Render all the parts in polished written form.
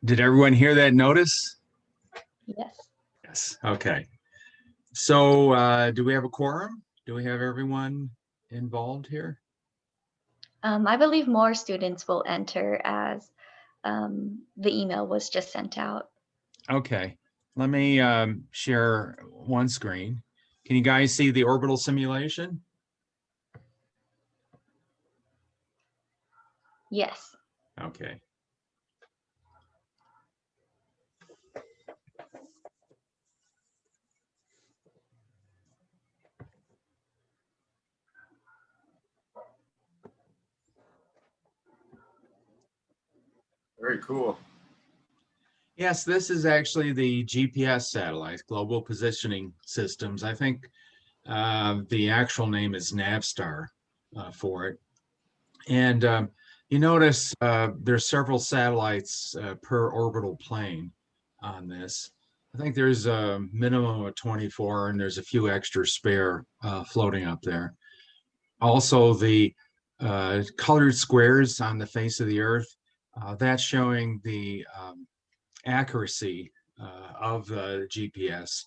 Did everyone hear that notice? Yes. Yes. Okay. So do we have a quorum? Do we have everyone involved here? I believe more students will enter as the email was just sent out. Okay. Let me share one screen. Can you guys see the orbital simulation? Yes. Okay. Very cool. Yes, this is actually the GPS satellite, Global Positioning Systems. I think the actual name is Navstar for it. And you notice there's several satellites per orbital plane on this. I think there's a minimum of 24, and there's a few extra spare floating up there. Also, the colored squares on the face of the Earth, that's showing the accuracy of the GPS,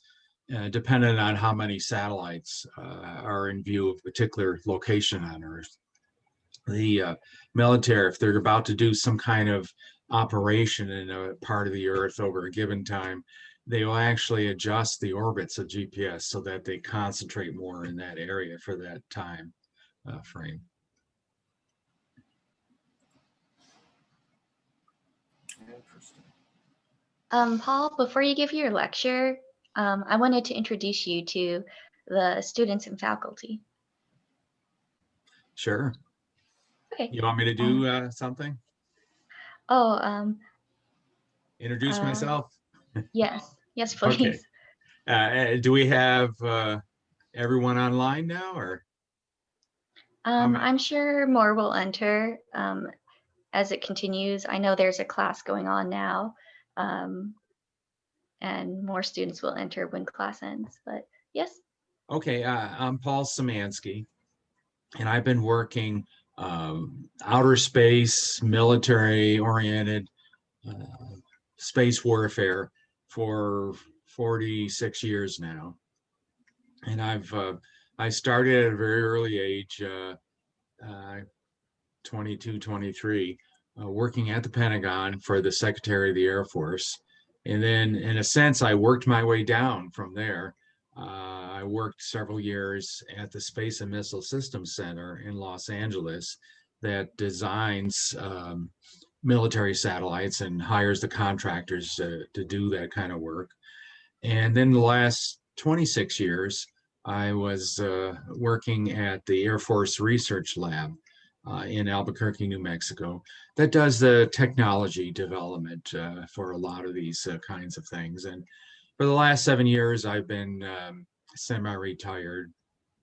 dependent on how many satellites are in view of a particular location on Earth. The military, if they're about to do some kind of operation in a part of the Earth over a given time, they will actually adjust the orbits of GPS so that they concentrate more in that area for that time frame. Interesting. Paul, before you give your lecture, I wanted to introduce you to the students and faculty. Sure. Okay. You want me to do something? Oh, Introduce myself? yes. Yes, please. Okay. Do we have everyone online now, or? I'm sure more will enter as it continues. I know there's a class going on now, and more students will enter when class ends, but yes. Okay, I'm Paul Szymanski, and I've been working outer space, military-oriented space warfare for 46 years now. And I started at a very early age, 22, 23, working at the Pentagon for the Secretary of the Air Force. And then, in a sense, I worked my way down from there. I worked several years at the Space and Missile Systems Center in Los Angeles that designs military satellites and hires the contractors to do that kind of work. And then the last 26 years, I was working at the Air Force Research Lab in Albuquerque, New Mexico, that does the technology development for a lot of these kinds of things. And for the last 7 years, I've been semi-retired,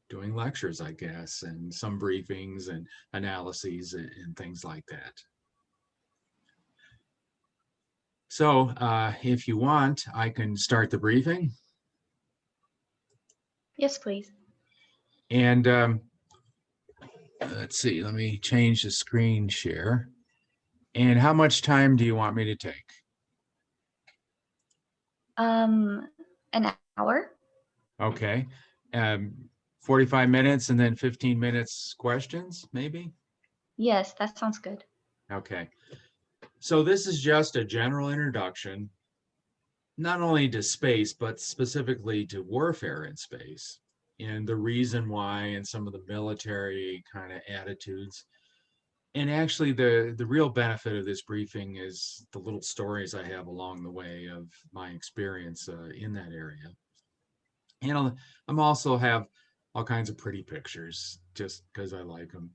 doing lectures, I guess, and some briefings and analyses and things like that. So if you want, I can start the briefing. Yes, please. And let's see, let me change the screen share. And how much time do you want me to take? An hour. Okay. 45 minutes and then 15 minutes questions, maybe? Yes, that sounds good. Okay. So this is just a general introduction, not only to space, but specifically to warfare in space, and the reason why, and some of the military kind of attitudes. And actually, the real benefit of this briefing is the little stories I have along the way of my experience in that area. And I'm also have all kinds of pretty pictures just because I like them.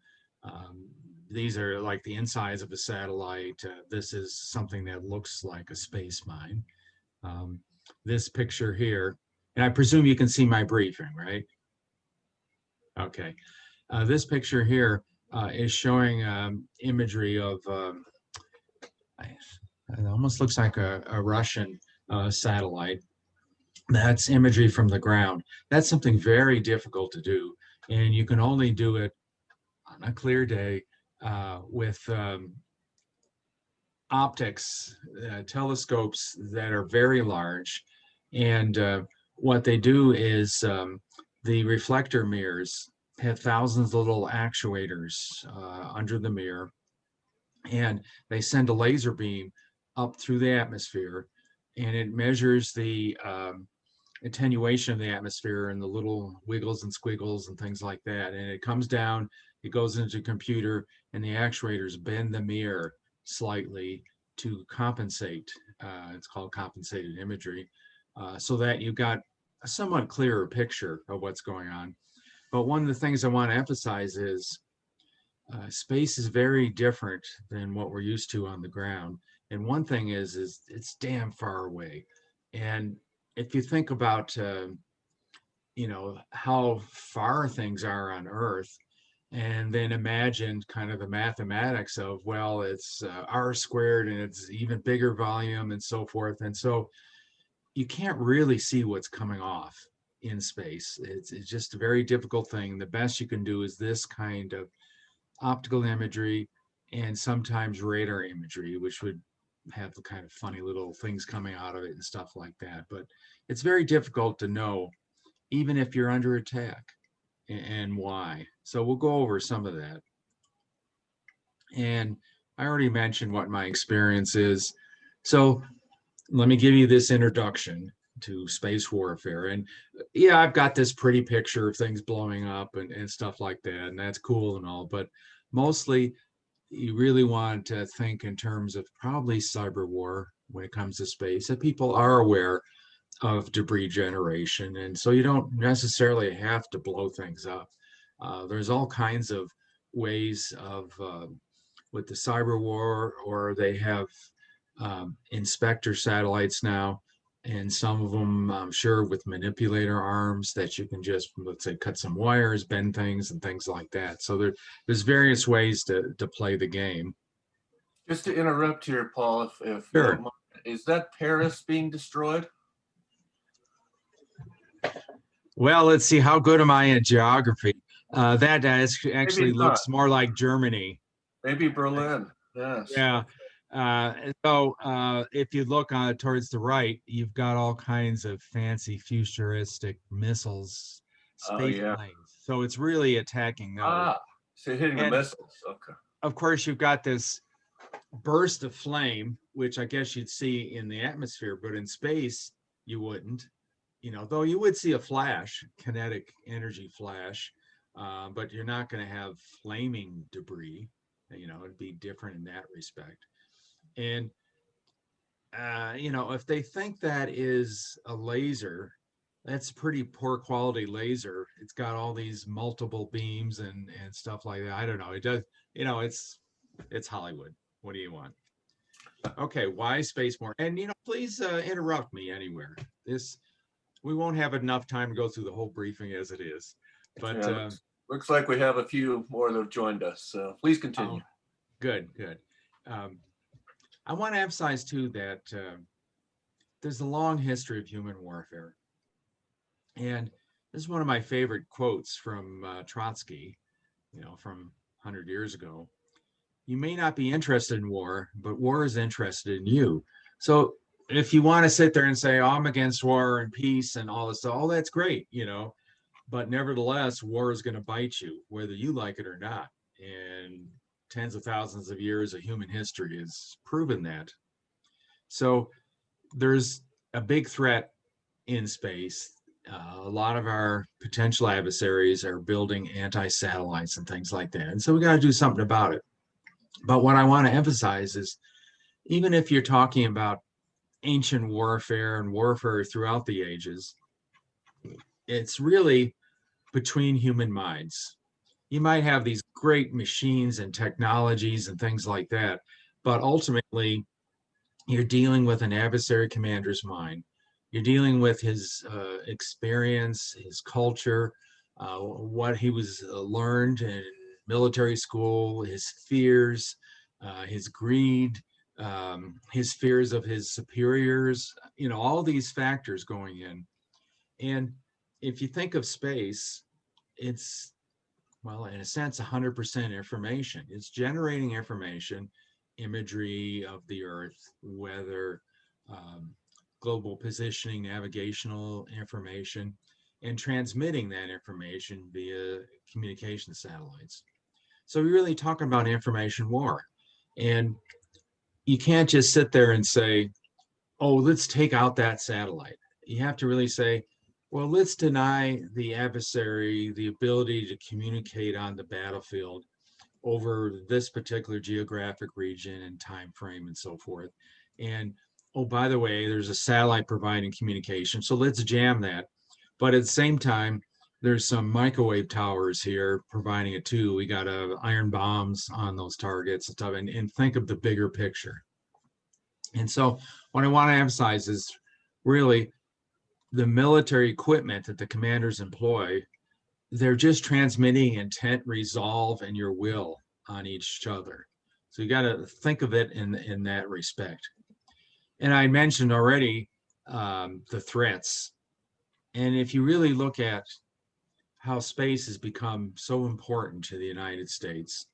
These are like the insides of a satellite. This is something that looks like a space mine. This picture here, and I presume you can see my briefing, right? Okay. This picture here is showing imagery of, it almost looks like a Russian satellite. That's imagery from the ground. That's something very difficult to do, and you can only do it on a clear day with optics, telescopes that are very large. And what they do is the reflector mirrors have thousands of little actuators under the mirror, and they send a laser beam up through the atmosphere, and it measures the attenuation of the atmosphere and the little wiggles and squiggles and things like that. And it comes down, it goes into a computer, and the actuators bend the mirror slightly to compensate. It's called compensated imagery, so that you've got a somewhat clearer picture of what's going on. But one of the things I want to emphasize is space is very different than what we're used to on the ground. And one thing is it's damn far away. And if you think about, how far things are on Earth, and then imagine kind of the mathematics of, well, it's r squared and it's even bigger volume and so forth. And so you can't really see what's coming off in space. It's just a very difficult thing. The best you can do is this kind of optical imagery and sometimes radar imagery, which would have the kind of funny little things coming out of it and stuff like that. But it's very difficult to know, even if you're under attack, and why. So we'll go over some of that. And I already mentioned what my experience is. So let me give you this introduction to space warfare. And yeah, I've got this pretty picture of things blowing up and stuff like that, and that's cool and all, but mostly you really want to think in terms of probably cyber war when it comes to space, that people are aware of debris generation. And so you don't necessarily have to blow things up. There's all kinds of ways of, with the cyber war, or they have inspector satellites now, and some of them, I'm sure, with manipulator arms that you can just, let's say, cut some wires, bend things, and things like that. So there's various ways to play the game. Just to interrupt here, Paul, if Sure. you don't mind, is that Paris being destroyed? Well, let's see, how good am I at geography? That actually looks more like Germany. Maybe Berlin. Yes. Yeah. So if you look towards the right, you've got all kinds of fancy futuristic missiles, space planes. So it's really attacking those. So hitting the missiles. Okay. Of course, you've got this burst of flame, which I guess you'd see in the atmosphere, but in space, you wouldn't. Though you would see a flash, kinetic energy flash, but you're not going to have flaming debris. It'd be different in that respect. And, if they think that is a laser, that's a pretty poor quality laser. It's got all these multiple beams and stuff like that. I don't know. It does, it's Hollywood. What do you want? Okay, why space war? And, please interrupt me anywhere. We won't have enough time to go through the whole briefing as it is. But looks like we have a few more that have joined us. So please continue. Good. I want to emphasize too that there's a long history of human warfare. And this is one of my favorite quotes from Trotsky, from 100 years ago. You may not be interested in war, but war is interested in you. So if you want to sit there and say, oh, I'm against war and peace and all this, oh, that's great, but nevertheless, war is going to bite you, whether you like it or not. And tens of thousands of years of human history has proven that. So there's a big threat in space. A lot of our potential adversaries are building anti-satellites and things like that. And so we got to do something about it. But what I want to emphasize is, even if you're talking about ancient warfare and warfare throughout the ages, it's really between human minds. You might have these great machines and technologies and things like that, but ultimately you're dealing with an adversary commander's mind. You're dealing with his experience, his culture, what he was learned in military school, his fears, his greed, his fears of his superiors, all these factors going in. And if you think of space, it's, well, in a sense, 100% information. It's generating information, imagery of the Earth, weather, global positioning, navigational information, and transmitting that information via communication satellites. So we're really talking about information war. And you can't just sit there and say, oh, let's take out that satellite. You have to really say, well, let's deny the adversary the ability to communicate on the battlefield over this particular geographic region and time frame and so forth. And oh, by the way, there's a satellite providing communication, so let's jam that. But at the same time, there's some microwave towers here providing it too. We got iron bombs on those targets and stuff, and think of the bigger picture. And so what I want to emphasize is really the military equipment that the commanders employ. They're just transmitting intent, resolve, and your will on each other. So you got to think of it in that respect. And I mentioned already the threats. And if you really look at how space has become so important to the United States,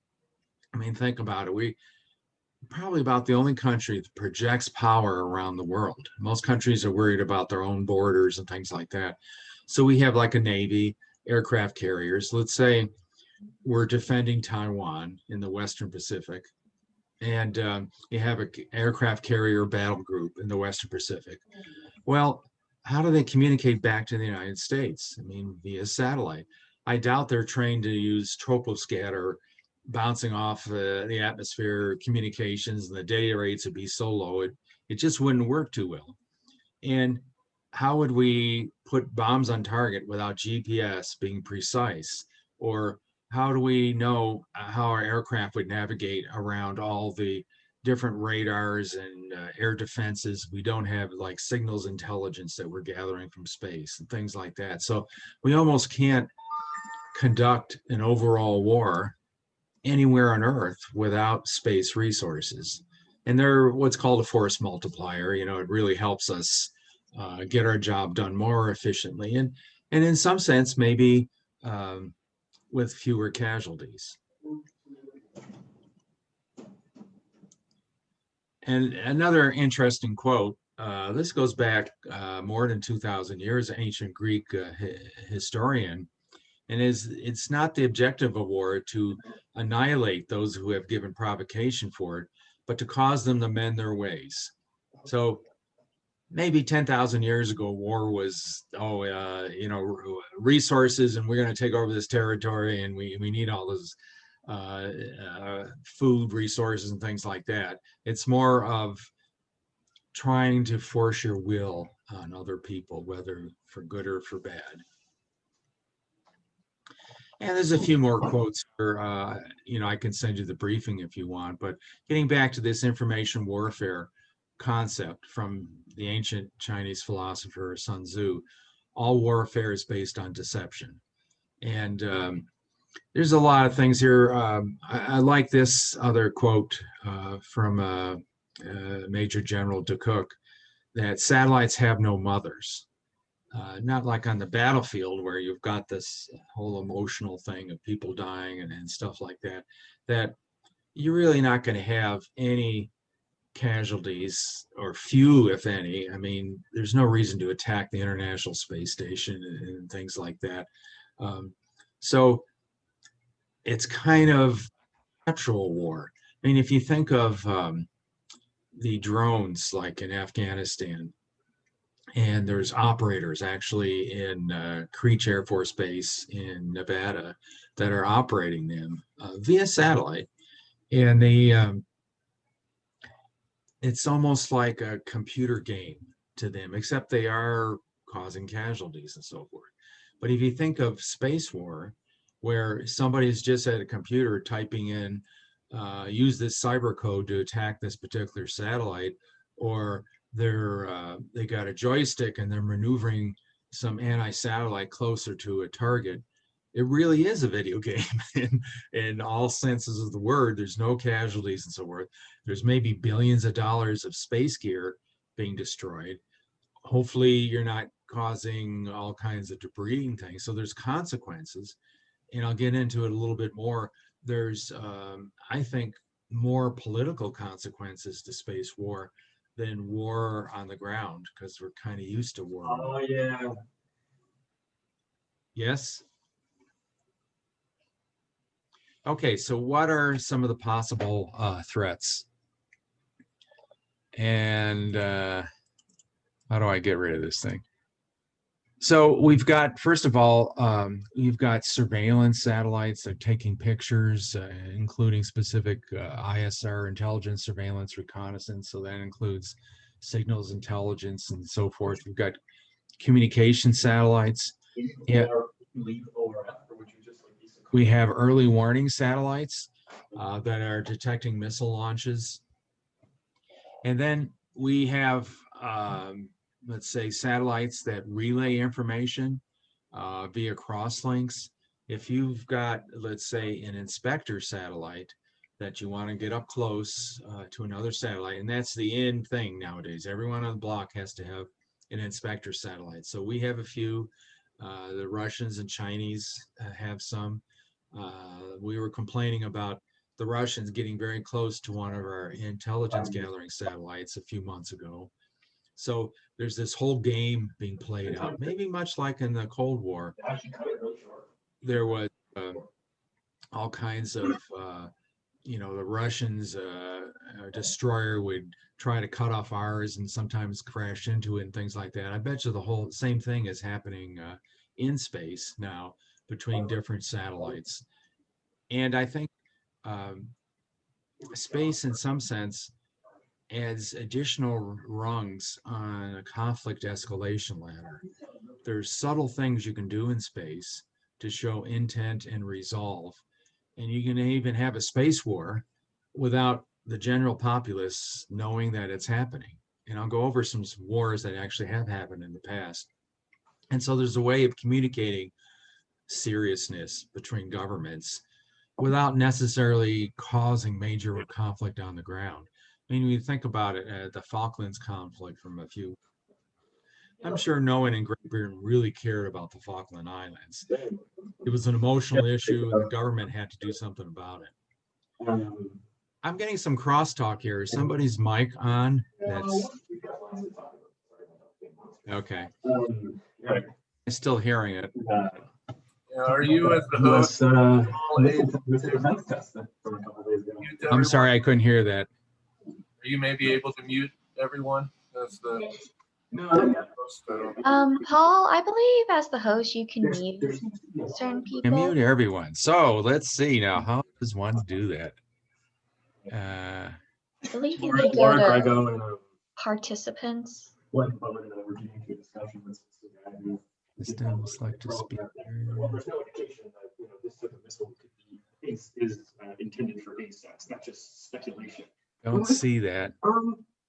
I mean, think about it. We probably about the only country that projects power around the world. Most countries are worried about their own borders and things like that. So we have like a Navy, aircraft carriers. Let's say we're defending Taiwan in the Western Pacific, and you have an aircraft carrier battle group in the Western Pacific. Well, how do they communicate back to the United States? I mean, via satellite. I doubt they're trained to use troposcatter, bouncing off the atmosphere communications, and the data rates would be so low, it just wouldn't work too well. And how would we put bombs on target without GPS being precise? Or how do we know how our aircraft would navigate around all the different radars and air defenses? We don't have like signals intelligence that we're gathering from space and things like that. So we almost can't conduct an overall war anywhere on Earth without space resources. And they're what's called a force multiplier. You know, it really helps us get our job done more efficiently, and in some sense, maybe with fewer casualties. And another interesting quote, this goes back more than 2,000 years, ancient Greek historian, and it's not the objective of war to annihilate those who have given provocation for it, but to cause them to mend their ways. So maybe 10,000 years ago, war was, you know, resources, and we're going to take over this territory, and we need all this food resources and things like that. It's more of trying to force your will on other people, whether for good or for bad. And there's a few more quotes for, you know, I can send you the briefing if you want, but getting back to this information warfare concept from the ancient Chinese philosopher Sun Tzu, all warfare is based on deception. And there's a lot of things here. I like this other quote from Major General de Cook, that satellites have no mothers. Not like on the battlefield where you've got this whole emotional thing of people dying and stuff like that, that you're really not going to have any casualties, or few, if any. I mean, there's no reason to attack the International Space Station and things like that. So it's kind of natural war. I mean, if you think of the drones like in Afghanistan, and there's operators actually in Creech Air Force Base in Nevada that are operating them via satellite. And it's almost like a computer game to them, except they are causing casualties and so forth. But if you think of space war, where somebody's just at a computer typing in, use this cyber code to attack this particular satellite, or they got a joystick and they're maneuvering some anti-satellite closer to a target, it really is a video game in all senses of the word. There's no casualties and so forth. There's maybe billions of dollars of space gear being destroyed. Hopefully you're not causing all kinds of debris and things. So there's consequences. And I'll get into it a little bit more. There's, I think, more political consequences to space war than war on the ground, because we're kind of used to war. Oh yeah. Yes? Okay, so what are some of the possible threats? And how do I get rid of this thing? So we've got, first of all, you've got surveillance satellites that are taking pictures, including specific ISR, intelligence, surveillance, reconnaissance. So that includes signals intelligence and so forth. We've got communication satellites. Yeah. We have early warning satellites that are detecting missile launches. And then we have, let's say, satellites that relay information via crosslinks. If you've got, let's say, an inspector satellite that you want to get up close to another satellite, and that's the in thing nowadays. Everyone on the block has to have an inspector satellite. So we have a few. The Russians and Chinese have some. We were complaining about the Russians getting very close to one of our intelligence gathering satellites a few months ago. So there's this whole game being played out, maybe much like in the Cold War. There was all kinds of, the Russians, destroyer would try to cut off ours and sometimes crash into it and things like that. I bet you the whole same thing is happening in space now between different satellites. And I think space, in some sense, adds additional rungs on a conflict escalation ladder. There's subtle things you can do in space to show intent and resolve. And you can even have a space war without the general populace knowing that it's happening. And I'll go over some wars that actually have happened in the past. And so there's a way of communicating seriousness between governments without necessarily causing major conflict on the ground. I mean, when you think about it, the Falklands conflict from a few, I'm sure no one in Great Britain really cared about the Falkland Islands. It was an emotional issue and the government had to do something about it. I'm getting some crosstalk here. Is somebody's mic on? That's okay. I'm still hearing it. Are you as the host? I'm sorry, I couldn't hear that. Are you maybe able to mute everyone as the host? Paul, I believe as the host, you can mute certain people. Mute everyone. So let's see now. How does one do that? I believe you can go to participants. System select to speak. There's no indication that this type of missile could be is intended for ASATs, not just speculation. Don't see that.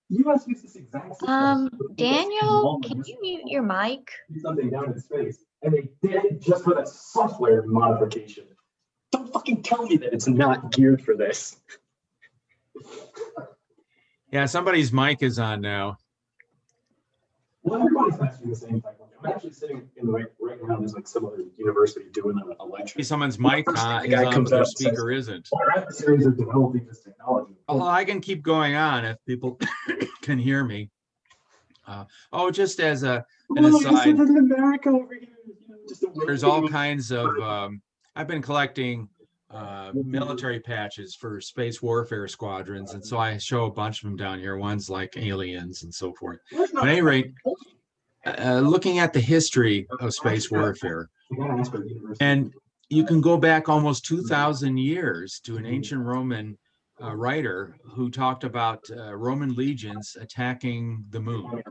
U.S. uses this exact system. Daniel, can you mute your mic? Something down in space, and they did it just for that software modification. Don't fucking tell me that it's not geared for this. Yeah, somebody's mic is on now. Well, everybody's asking the same thing. I'm actually sitting in the right now. There's like some other university doing a lecture. Someone's mic is on, but their speaker isn't. Our adversaries are developing this technology. Although I can keep going on if people can hear me. Just as an aside, America over here, there's all kinds of, I've been collecting military patches for space warfare squadrons, and so I show a bunch of them down here. One's like aliens and so forth. But at any rate, looking at the history of space warfare, and you can go back almost 2,000 years to an ancient Roman writer who talked about Roman legions attacking the moon.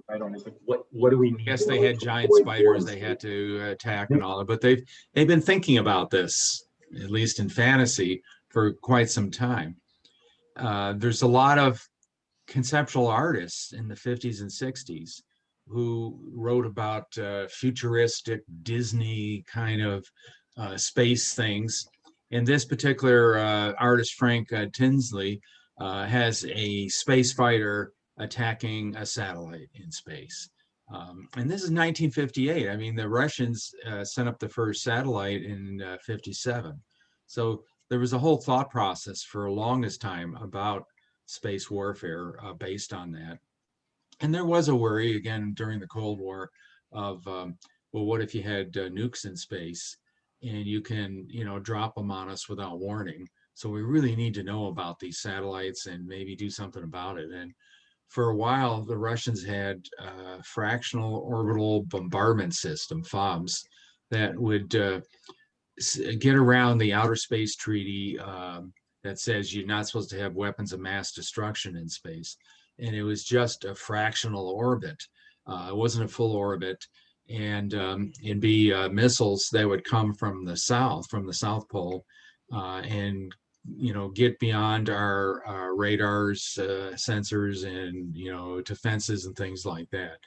What do we need? Yes, they had giant spiders they had to attack and all that, but they've been thinking about this, at least in fantasy, for quite some time. There's a lot of conceptual artists in the 50s and 60s who wrote about futuristic Disney kind of space things. And this particular artist, Frank Tinsley, has a space fighter attacking a satellite in space. And this is 1958. I mean, the Russians sent up the first satellite in 57. So there was a whole thought process for the longest time about space warfare based on that. And there was a worry, again, during the Cold War of, well, what if you had nukes in space and you can, drop them on us without warning? So we really need to know about these satellites and maybe do something about it. And for a while, the Russians had fractional orbital bombardment system, FOBs, that would get around the Outer Space Treaty that says you're not supposed to have weapons of mass destruction in space. And it was just a fractional orbit. It wasn't a full orbit. And it'd be missiles that would come from the South Pole, and get beyond our radars, sensors, and to fences and things like that.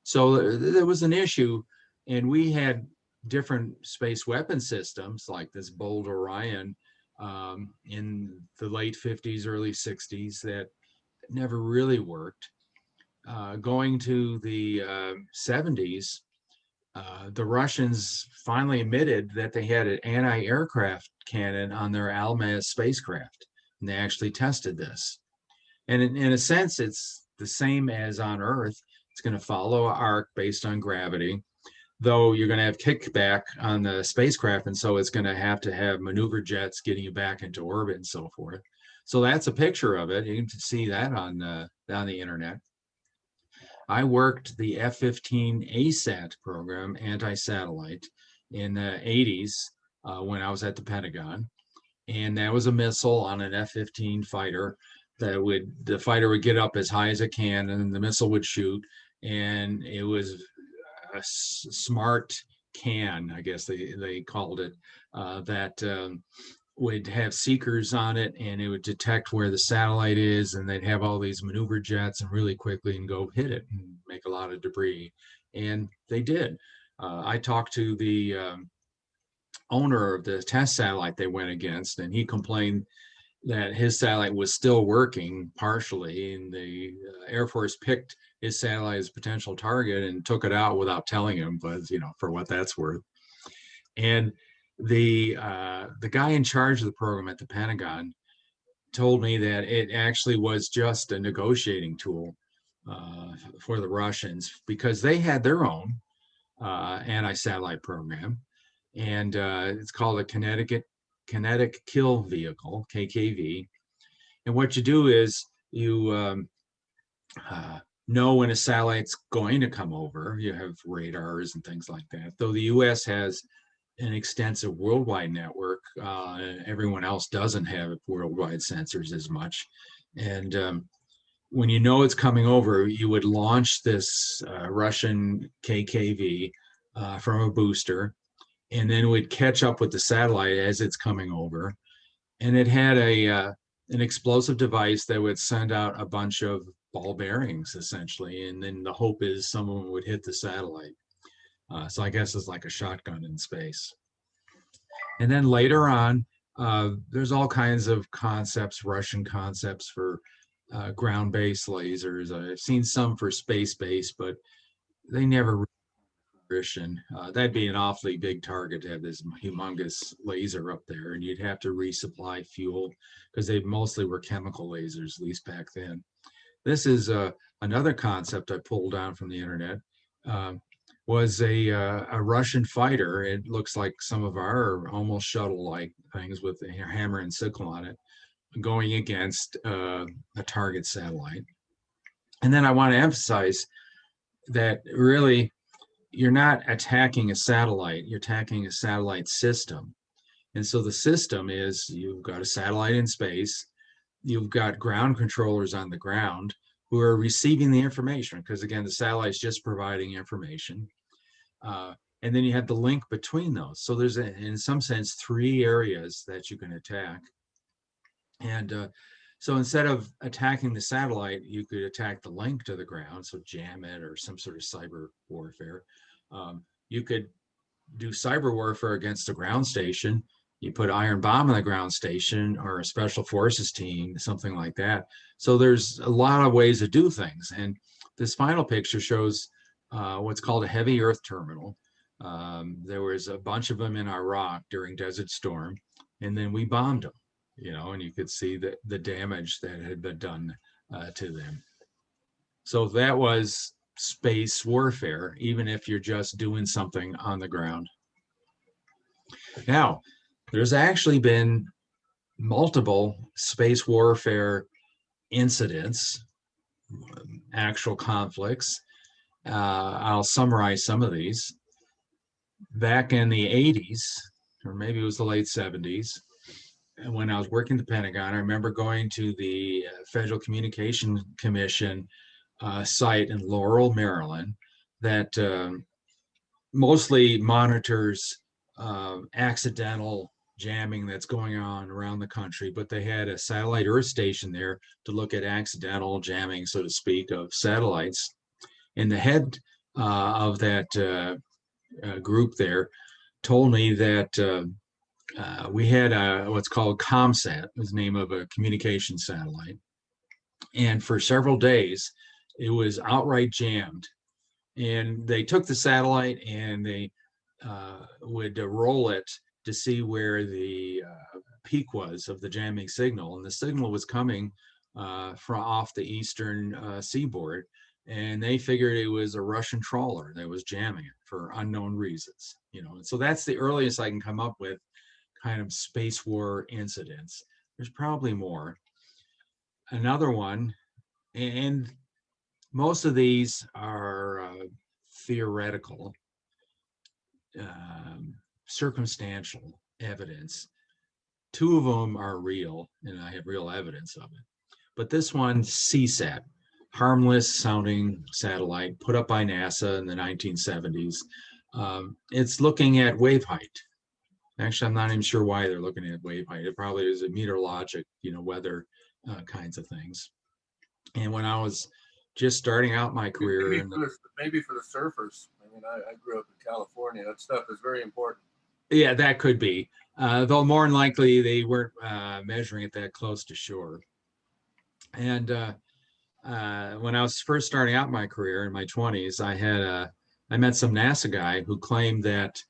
So there was an issue, and we had different space weapon systems like this Bold Orion in the late 50s, early 60s that never really worked. Going to the 70s, the Russians finally admitted that they had an anti-aircraft cannon on their Almaz spacecraft, and they actually tested this. And in a sense, it's the same as on Earth. It's going to follow an arc based on gravity, though you're going to have kickback on the spacecraft, and so it's going to have maneuver jets getting you back into orbit and so forth. So that's a picture of it. You can see that on the internet. I worked the F-15 ASAT program, anti-satellite, in the 80s when I was at the Pentagon. And that was a missile on an F-15 fighter the fighter would get up as high as it can, and the missile would shoot. And it was a smart can, I guess they called it, that would have seekers on it, and it would detect where the satellite is, and they'd have all these maneuver jets and really quickly and go hit it and make a lot of debris. And they did. I talked to the owner of the test satellite they went against, and he complained that his satellite was still working partially, and the Air Force picked his satellite as a potential target and took it out without telling him, but for what that's worth. And the guy in charge of the program at the Pentagon told me that it actually was just a negotiating tool for the Russians, because they had their own anti-satellite program, and it's called a kinetic kill vehicle, KKV. And what you do is you know when a satellite's going to come over. You have radars and things like that, though the US has an extensive worldwide network. Everyone else doesn't have worldwide sensors as much. And when you know it's coming over, you would launch this Russian KKV from a booster, and then would catch up with the satellite as it's coming over. And it had an explosive device that would send out a bunch of ball bearings, essentially. And then the hope is someone would hit the satellite. So I guess it's like a shotgun in space. And then later on, there's all kinds of concepts, Russian concepts for ground-based lasers. I've seen some for space-based, but they never fruition. That'd be an awfully big target to have this humongous laser up there, and you'd have to resupply fuel, because they mostly were chemical lasers, at least back then. This is another concept I pulled down from the internet. Was a Russian fighter. It looks like some of our almost shuttle-like things with a hammer and sickle on it, going against a target satellite. And then I want to emphasize that really you're not attacking a satellite, you're attacking a satellite system. And so the system is, you've got a satellite in space, you've got ground controllers on the ground who are receiving the information, because again, the satellite's just providing information. And then you have the link between those. So there's, in some sense, 3 areas that you can attack. And so instead of attacking the satellite, you could attack the link to the ground, so jam it or some sort of cyber warfare. You could do cyber warfare against the ground station. You put iron bomb on the ground station, or a special forces team, something like that. So there's a lot of ways to do things. And this final picture shows what's called a heavy earth terminal. There was a bunch of them in Iraq during Desert Storm. and then we bombed them, and you could see the damage that had been done to them. So that was space warfare, even if you're just doing something on the ground. Now, there's actually been multiple space warfare incidents, actual conflicts. I'll summarize some of these. Back in the 80s, or maybe it was the late 70s, when I was working at the Pentagon, I remember going to the Federal Communication Commission site in Laurel, Maryland, that mostly monitors accidental jamming that's going on around the country, but they had a satellite Earth station there to look at accidental jamming, so to speak, of satellites. And the head of that group there told me that we had what's called ComSat, was the name of a communication satellite. And for several days, it was outright jammed. And they took the satellite and they would roll it to see where the peak was of the jamming signal. And the signal was coming from off the eastern seaboard. And they figured it was a Russian trawler that was jamming it for unknown reasons. And so that's the earliest I can come up with kind of space war incidents. There's probably more. Another one, and most of these are theoretical, circumstantial evidence. Two of them are real, and I have real evidence of it. But this one, CSAT, harmless sounding satellite put up by NASA in the 1970s. It's looking at wave height. Actually, I'm not even sure why they're looking at wave height. It probably is a meteorologic, weather kinds of things. And when I was just starting out my career, maybe for the surfers. I mean, I grew up in California. That stuff is very important. Yeah, that could be. Though more than likely they weren't measuring it that close to shore. And when I was first starting out my career in my 20s, I met some NASA guy who claimed that,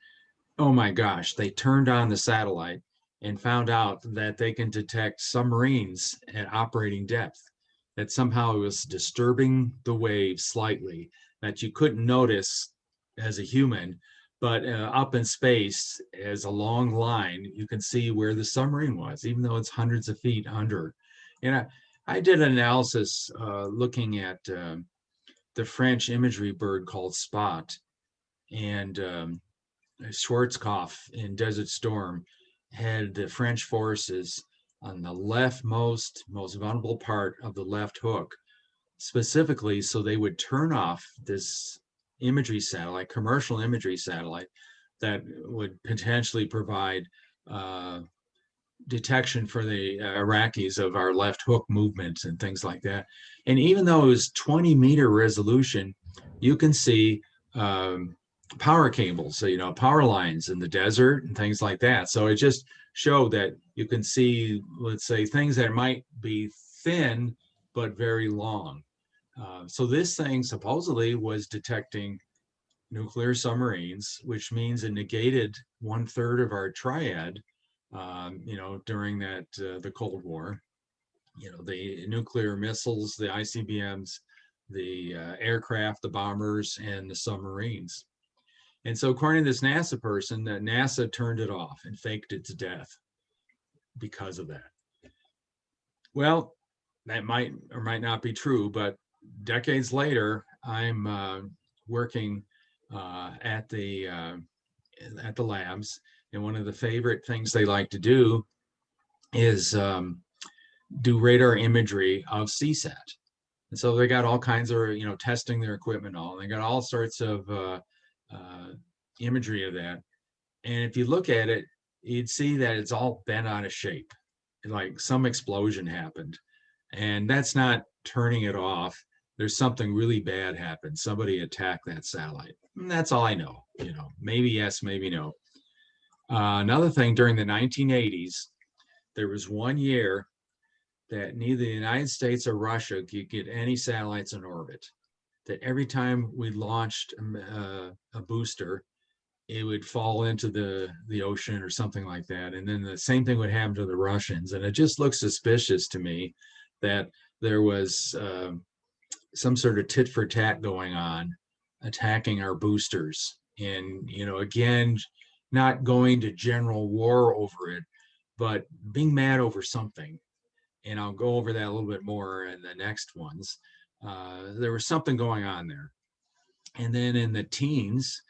oh my gosh, they turned on the satellite and found out that they can detect submarines at operating depth, that somehow it was disturbing the waves slightly, that you couldn't notice as a human, but up in space as a long line, you can see where the submarine was, even though it's hundreds of feet under. And I did an analysis looking at the French imagery bird called Spot, and Schwarzkopf in Desert Storm had the French forces on the leftmost, most vulnerable part of the left hook, specifically so they would turn off this imagery satellite, commercial imagery satellite, that would potentially provide detection for the Iraqis of our left hook movements and things like that. And even though it was 20-meter resolution, you can see power cables, so, power lines in the desert and things like that. So it just showed that you can see, let's say, things that might be thin, but very long. So this thing supposedly was detecting nuclear submarines, which means it negated 1/3 of our triad, during that, the Cold War, the nuclear missiles, the ICBMs, the aircraft, the bombers, and the submarines. And so according to this NASA person, that NASA turned it off and faked it to death because of that. Well, that might or might not be true, but decades later, I'm working at the labs, and one of the favorite things they like to do is do radar imagery of CSAT. And so they got all kinds of, testing their equipment, they got all sorts of imagery of that. And if you look at it, you'd see that it's all bent out of shape. Like some explosion happened, and that's not turning it off. There's something really bad happened. Somebody attacked that satellite. And that's all I know. Maybe yes, maybe no. Another thing, during the 1980s, there was one year that neither the United States or Russia could get any satellites in orbit. That every time we launched a booster, it would fall into the ocean or something like that. And then the same thing would happen to the Russians. And it just looks suspicious to me that there was some sort of tit for tat going on, attacking our boosters. And, you know, again, not going to general war over it, but being mad over something. And I'll go over that a little bit more in the next ones. There was something going on there. And then in the teens,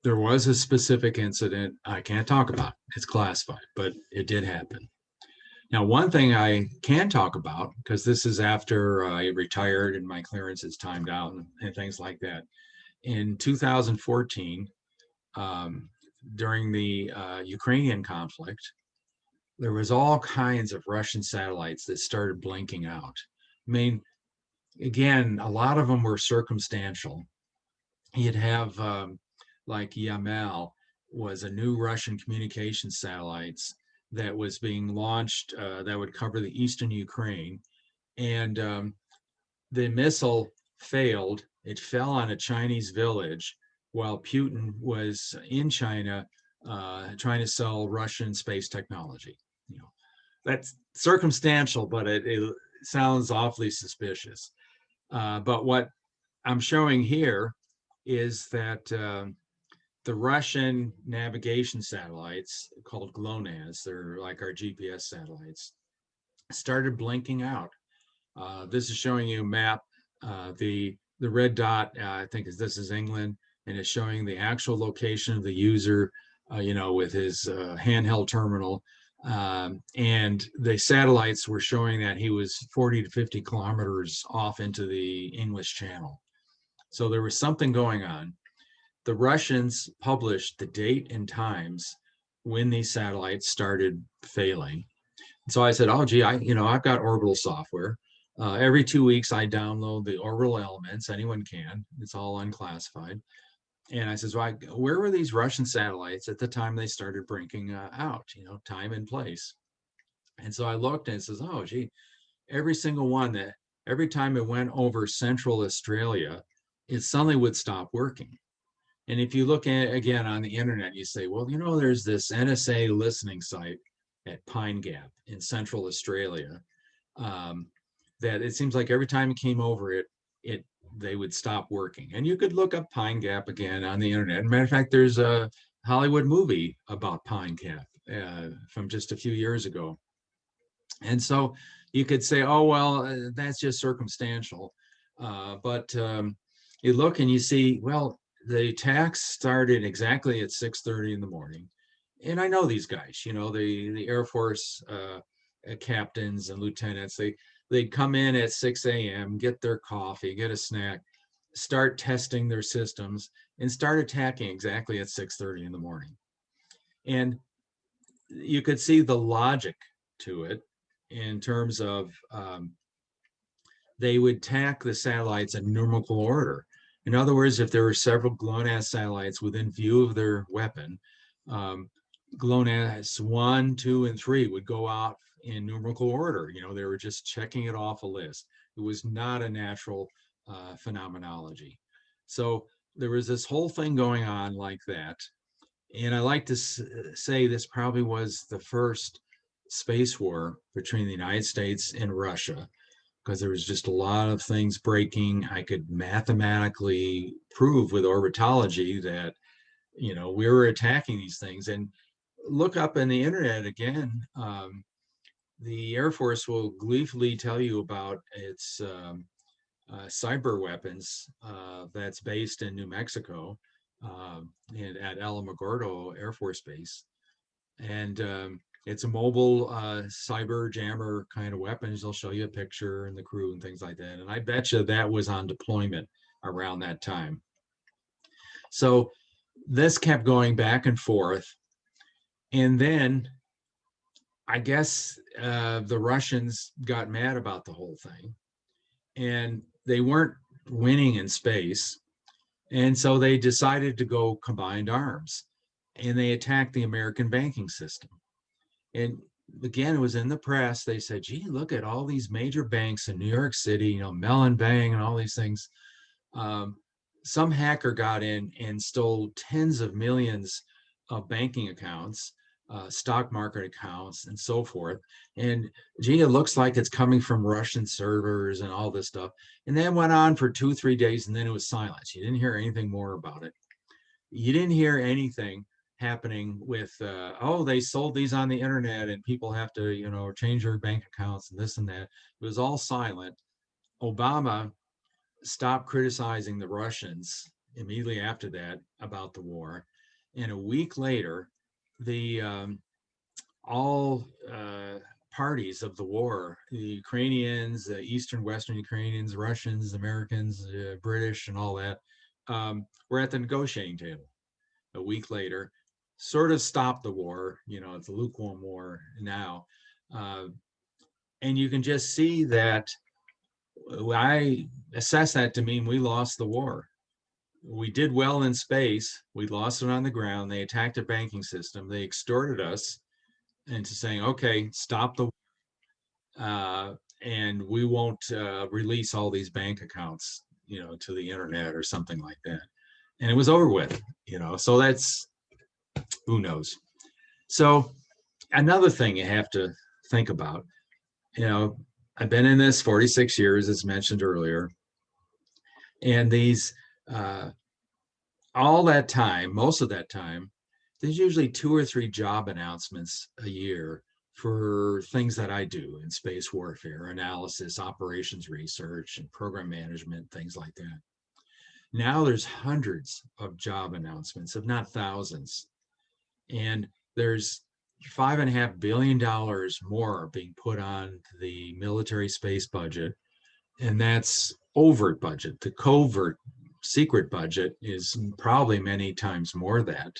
there was a specific incident I can't talk about. It's classified, but it did happen. Now, one thing I can talk about, because this is after I retired and my clearance is timed out and things like that. In 2014, during the Ukrainian conflict, there was all kinds of Russian satellites that started blinking out. I mean, again, a lot of them were circumstantial. You'd have like Yamal was a new Russian communication satellites that was being launched that would cover the eastern Ukraine. And the missile failed. It fell on a Chinese village while Putin was in China trying to sell Russian space technology. You know, that's circumstantial, but it sounds awfully suspicious. But what I'm showing here is that the Russian navigation satellites called GLONASS, they're like our GPS satellites, started blinking out. This is showing you a map. The red dot, I think this is England, and it's showing the actual location of the user, you know, with his handheld terminal. And the satellites were showing that he was 40 to 50 kilometers off into the English Channel. So there was something going on. The Russians published the date and times when these satellites started failing. So I said, oh, gee, I've got orbital software. Every 2 weeks, I download the orbital elements. Anyone can. It's all unclassified. And I says, well, where were these Russian satellites at the time they started blinking out, you know, time and place? And so I looked and it says, oh, gee, every single one that every time it went over Central Australia, it suddenly would stop working. And if you look at again on the internet, you say, well, you know, there's this NSA listening site at Pine Gap in Central Australia that it seems like every time it came over it, they would stop working. And you could look up Pine Gap again on the internet. As a matter of fact, there's a Hollywood movie about Pine Gap from just a few years ago. And so you could say, oh, well, that's just circumstantial. But you look and you see, well, the attacks started exactly at 6:30 in the morning. And I know these guys, you know, the Air Force captains and lieutenants, they'd come in at 6 a.m., get their coffee, get a snack, start testing their systems, and start attacking exactly at 6:30 in the morning. And you could see the logic to it in terms of they would attack the satellites in numerical order. In other words, if there were several GLONASS satellites within view of their weapon, GLONASS 1, 2, and 3 would go out in numerical order. You know, they were just checking it off a list. It was not a natural phenomenology. So there was this whole thing going on like that. And I like to say this probably was the first space war between the United States and Russia, because there was just a lot of things breaking. I could mathematically prove with orbitology that, you know, we were attacking these things. And look up in the internet again, the Air Force will gleefully tell you about its cyber weapons that's based in New Mexico and at Alamogordo Air Force Base. And it's a mobile cyber jammer kind of weapons. They'll show you a picture and the crew and things like that. And I bet you that was on deployment around that time. So this kept going back and forth. And then I guess the Russians got mad about the whole thing. And they weren't winning in space. And so they decided to go combined arms. And they attacked the American banking system. And again, it was in the press. They said, gee, look at all these major banks in New York City, you know, Mellon Bank and all these things. some hacker got in and stole tens of millions of banking accounts, stock market accounts, and so forth. And gee, it looks like it's coming from Russian servers and all this stuff. And that went on for 2-3 days, and then it was silence. You didn't hear anything more about it. You didn't hear anything happening with, oh, they sold these on the internet and people have to, you know, change their bank accounts and this and that. It was all silent. Obama stopped criticizing the Russians immediately after that about the war. And a week later, the all parties of the war, the Ukrainians, the Eastern, Western Ukrainians, Russians, Americans, British, and all that, were at the negotiating table. A week later, sort of stopped the war. You know, it's a lukewarm war now. And you can just see that I assess that to mean we lost the war. We did well in space. We lost it on the ground. They attacked our banking system. They extorted us into saying, okay, stop the and we won't release all these bank accounts, you know, to the internet or something like that. And it was over with, you know, so that's, who knows. So another thing you have to think about, you know, I've been in this 46 years, as mentioned earlier, and these, all that time, most of that time, there's usually 2 or 3 job announcements a year for things that I do in space warfare, analysis, operations research, and program management, things like that. Now there's hundreds of job announcements, if not thousands. And there's $5.5 billion more being put on the military space budget. And that's overt budget. The covert secret budget is probably many times more that.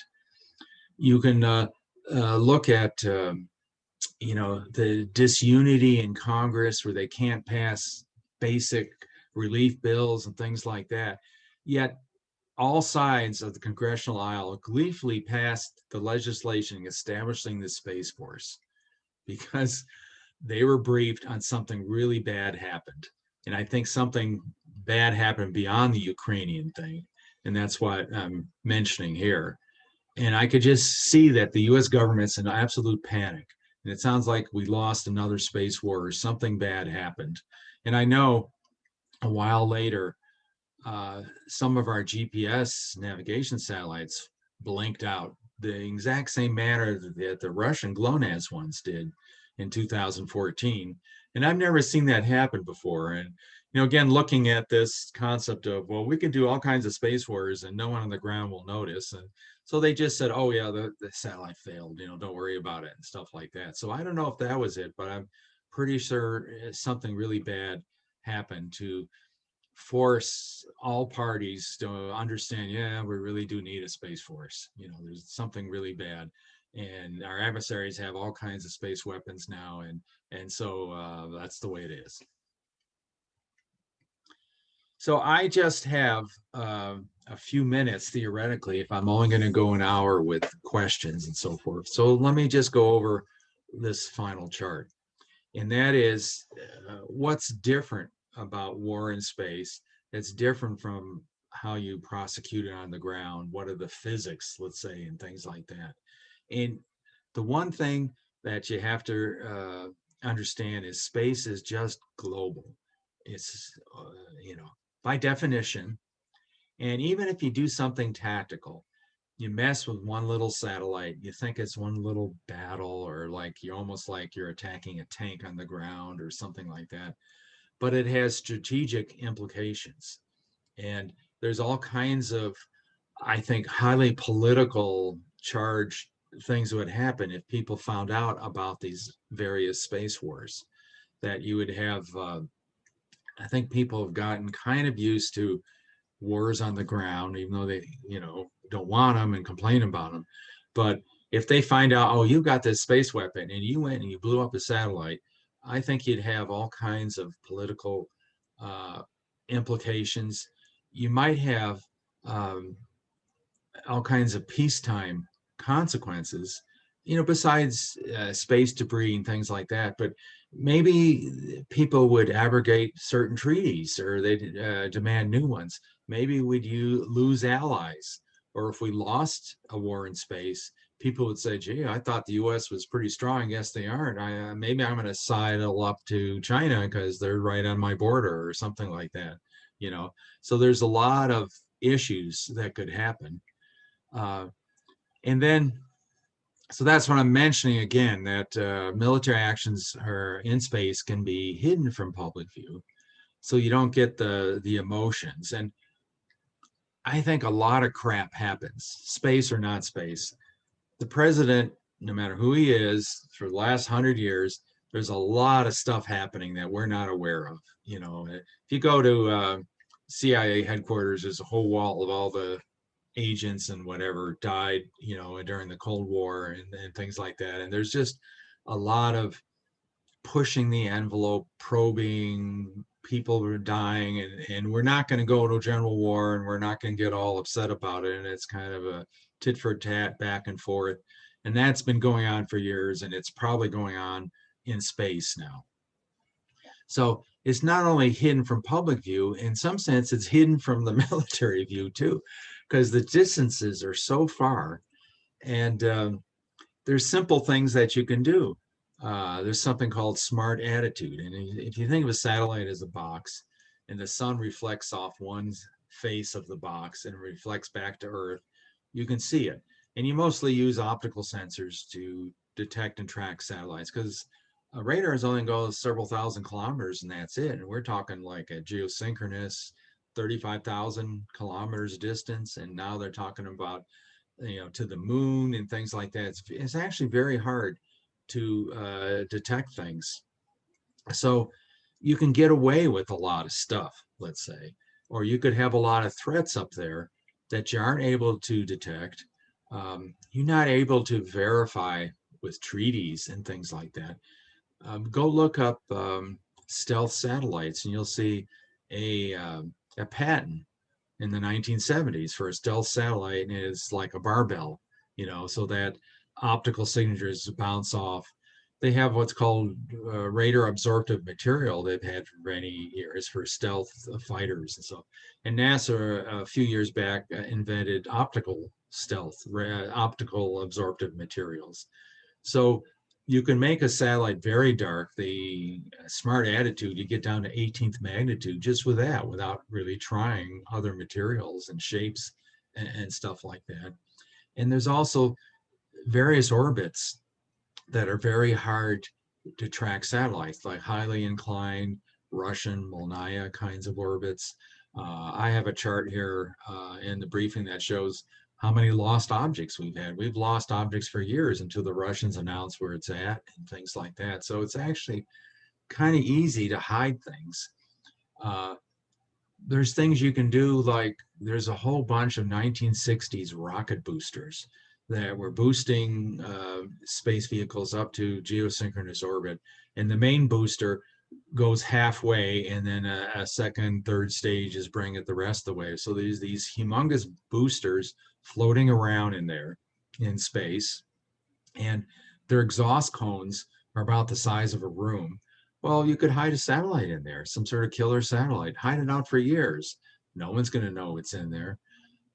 You can look at, you know, the disunity in Congress where they can't pass basic relief bills and things like that. Yet all sides of the congressional aisle gleefully passed the legislation establishing the Space Force because they were briefed on something really bad happened. And I think something bad happened beyond the Ukrainian thing. And that's what I'm mentioning here. And I could just see that the US government's in absolute panic. And it sounds like we lost another space war or something bad happened. And I know a while later, some of our GPS navigation satellites blinked out the exact same manner that the Russian GLONASS ones did in 2014. And I've never seen that happen before. And, you know, again, looking at this concept of, well, we can do all kinds of space wars and no one on the ground will notice. And so they just said, oh yeah, the satellite failed, you know, don't worry about it and stuff like that. So I don't know if that was it, but I'm pretty sure something really bad happened to force all parties to understand, yeah, we really do need a space force. You know, there's something really bad. And our adversaries have all kinds of space weapons now. And so that's the way it is. So I just have a few minutes, theoretically, if I'm only going to go an hour with questions and so forth. So let me just go over this final chart. And that is what's different about war in space that's different from how you prosecute it on the ground. What are the physics, let's say, and things like that. And the one thing that you have to understand is space is just global. It's, you know, by definition. And even if you do something tactical, you mess with one little satellite, you think it's one little battle, or like you're almost like you're attacking a tank on the ground or something like that. But it has strategic implications. And there's all kinds of, I think, highly political charged things would happen if people found out about these various space wars. That you would have, I think people have gotten kind of used to wars on the ground, even though they, you know, don't want them and complain about them. But if they find out, oh, you got this space weapon and you went and you blew up a satellite, I think you'd have all kinds of political implications. You might have all kinds of peacetime consequences, you know, besides space debris and things like that. But maybe people would abrogate certain treaties, or they'd demand new ones. Maybe would you lose allies, or if we lost a war in space, people would say, gee, I thought the US was pretty strong. Yes, they aren't. Maybe I'm going to sidle up to China because they're right on my border, or something like that, you know. So there's a lot of issues that could happen. And then, so that's what I'm mentioning again, that military actions are in space can be hidden from public view, so you don't get the emotions. And I think a lot of crap happens, space or not space. The president, no matter who he is, for the last 100 years, there's a lot of stuff happening that we're not aware of. You know, if you go to CIA headquarters, there's a whole wall of all the agents and whatever died, you know, during the Cold War and things like that. And there's just a lot of pushing the envelope, probing, people are dying, and we're not going to go to a general war, and we're not going to get all upset about it. And it's kind of a tit for tat, back and forth. And that's been going on for years, and it's probably going on in space now. So it's not only hidden from public view, in some sense, it's hidden from the military view too, because the distances are so far. And there's simple things that you can do. There's something called smart attitude. And if you think of a satellite as a box, and the sun reflects off one face of the box and reflects back to Earth, you can see it. And you mostly use optical sensors to detect and track satellites, because a radar is only goes several thousand kilometers and that's it. And we're talking like a geosynchronous 35,000 kilometers distance. And now they're talking about, you know, to the moon and things like that. It's actually very hard to detect things. So you can get away with a lot of stuff, let's say, or you could have a lot of threats up there that you aren't able to detect. You're not able to verify with treaties and things like that. Go look up stealth satellites, and you'll see a patent in the 1970s for a stealth satellite, and it's like a barbell, you know, so that optical signatures bounce off. They have what's called radar absorptive material they've had for many years for stealth fighters and so. And NASA a few years back invented optical stealth, optical absorptive materials. So you can make a satellite very dark. The smart attitude, you get down to 18th magnitude just with that, without really trying other materials and shapes and stuff like that. And there's also various orbits that are very hard to track satellites, like highly inclined Russian Molniya kinds of orbits. I have a chart here in the briefing that shows how many lost objects we've had. We've lost objects for years until the Russians announce where it's at and things like that. So it's actually kind of easy to hide things. There's things you can do, like there's a whole bunch of 1960s rocket boosters that were boosting space vehicles up to geosynchronous orbit. And the main booster goes halfway, and then a second, third stage is bring it the rest of the way. So there's these humongous boosters floating around in there in space, and their exhaust cones are about the size of a room. Well, you could hide a satellite in there, some sort of killer satellite, hide it out for years. No one's going to know it's in there.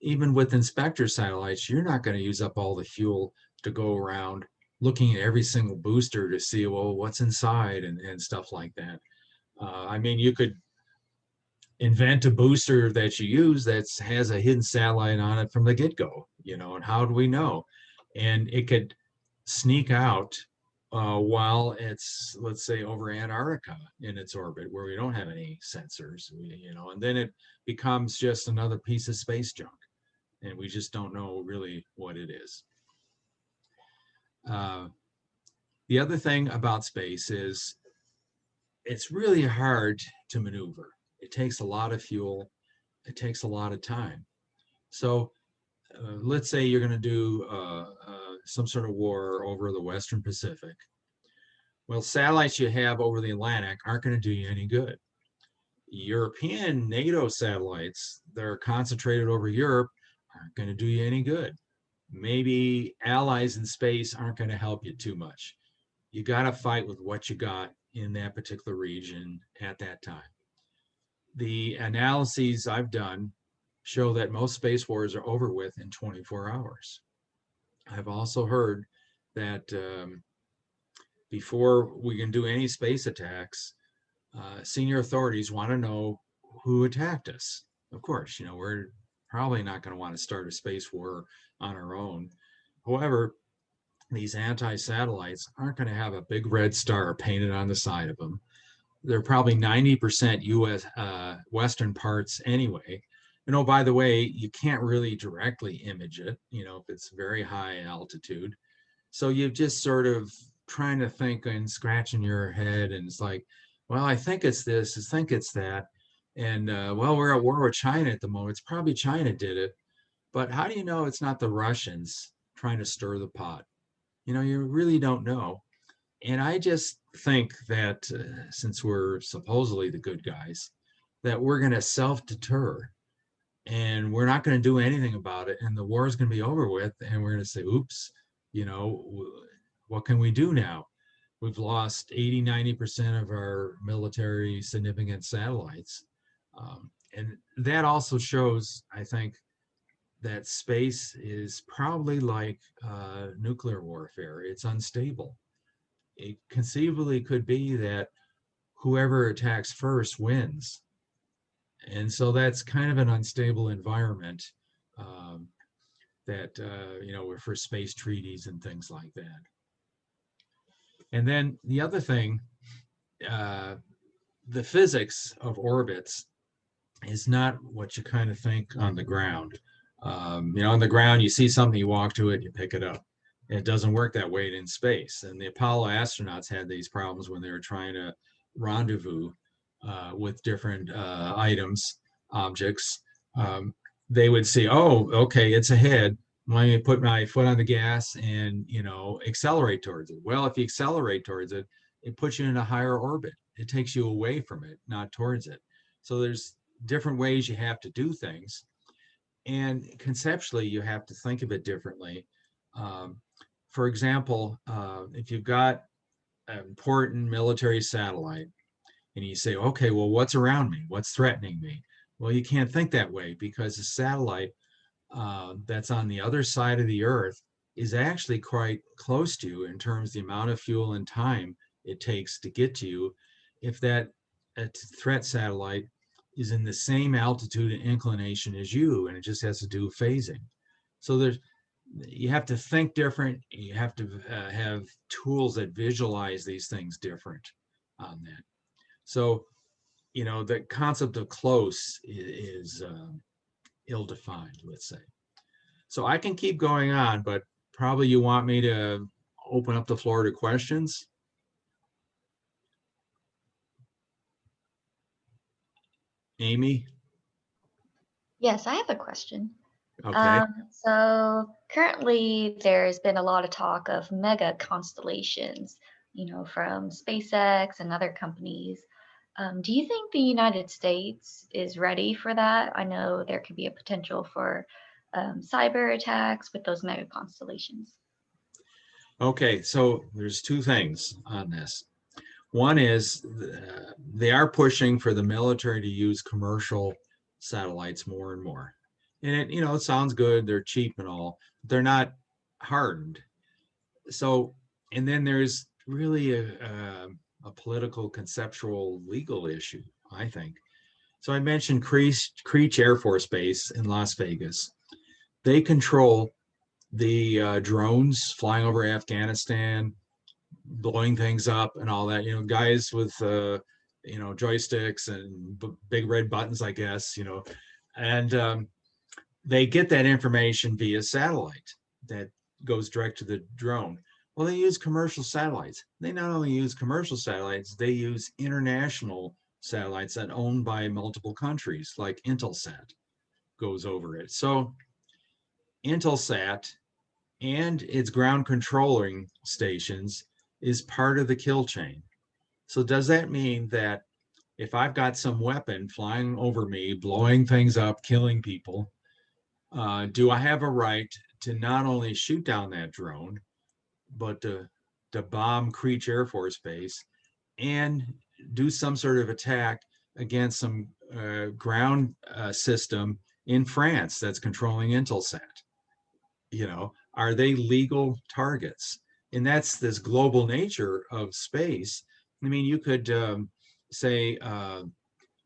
Even with inspector satellites, you're not going to use up all the fuel to go around looking at every single booster to see, well, what's inside and stuff like that. I mean, you could invent a booster that you use that has a hidden satellite on it from the get-go, you know, and how do we know? And it could sneak out while it's, let's say, over Antarctica in its orbit, where we don't have any sensors, you know, and then it becomes just another piece of space junk, and we just don't know really what it is. The other thing about space is it's really hard to maneuver. It takes a lot of fuel. It takes a lot of time. So let's say you're going to do some sort of war over the Western Pacific. Well, satellites you have over the Atlantic aren't going to do you any good. European NATO satellites that are concentrated over Europe aren't going to do you any good. Maybe allies in space aren't going to help you too much. You got to fight with what you got in that particular region at that time. The analyses I've done show that most space wars are over with in 24 hours. I've also heard that before we can do any space attacks, senior authorities want to know who attacked us. Of course, you know, we're probably not going to want to start a space war on our own. However, these anti-satellites aren't going to have a big red star painted on the side of them. They're probably 90% US Western parts anyway. And oh, by the way, you can't really directly image it, you know, if it's very high altitude. So you're just sort of trying to think and scratching your head, and it's like, well, I think it's this, I think it's that. And well, we're at war with China at the moment. It's probably China did it. But how do you know it's not the Russians trying to stir the pot? You know, you really don't know. And I just think that since we're supposedly the good guys, that we're going to self-deter and we're not going to do anything about it. And the war is going to be over with. And we're going to say, oops, you know, what can we do now? We've lost 80, 90% of our military significant satellites. And that also shows, I think, that space is probably like nuclear warfare. It's unstable. It conceivably could be that whoever attacks first wins. And so that's kind of an unstable environment that, you know, for space treaties and things like that. And then the other thing, the physics of orbits is not what you kind of think on the ground. You know, on the ground, you see something, you walk to it, you pick it up. It doesn't work that way in space. And the Apollo astronauts had these problems when they were trying to rendezvous with different items, objects. They would see, oh, okay, it's ahead. Let me put my foot on the gas and, you know, accelerate towards it. Well, if you accelerate towards it, it puts you in a higher orbit. It takes you away from it, not towards it. So there's different ways you have to do things. And conceptually, you have to think of it differently. For example, if you've got an important military satellite and you say, okay, well, what's around me? What's threatening me? Well, you can't think that way because the satellite that's on the other side of the Earth is actually quite close to you in terms of the amount of fuel and time it takes to get to you. If that threat satellite is in the same altitude and inclination as you, and it just has to do with phasing. So you have to think different. You have to have tools that visualize these things different on that. So, you know, the concept of close is ill-defined, let's say. So I can keep going on, but probably you want me to open up the floor to questions. Amy? Yes, I have a question. Okay. So currently there's been a lot of talk of mega constellations, you know, from SpaceX and other companies. Do you think the United States is ready for that? I know there could be a potential for cyber attacks with those mega constellations. Okay, so there's two things on this. One is they are pushing for the military to use commercial satellites more and more. And it, you know, it sounds good, they're cheap and all, but they're not hardened. So, and then there's really a political, conceptual, legal issue, I think. So I mentioned Creech Air Force Base in Las Vegas. They control the drones flying over Afghanistan, blowing things up and all that, you know, guys with, you know, joysticks and big red buttons, I guess, you know, and they get that information via satellite that goes direct to the drone. Well, they use commercial satellites. They not only use commercial satellites, they use international satellites that are owned by multiple countries, like Intelsat goes over it. So Intelsat and its ground controlling stations is part of the kill chain. So does that mean that if I've got some weapon flying over me, blowing things up, killing people, do I have a right to not only shoot down that drone, but to bomb Creech Air Force Base and do some sort of attack against some ground system in France that's controlling Intelsat. You know, are they legal targets? And that's this global nature of space. I mean, you could say, I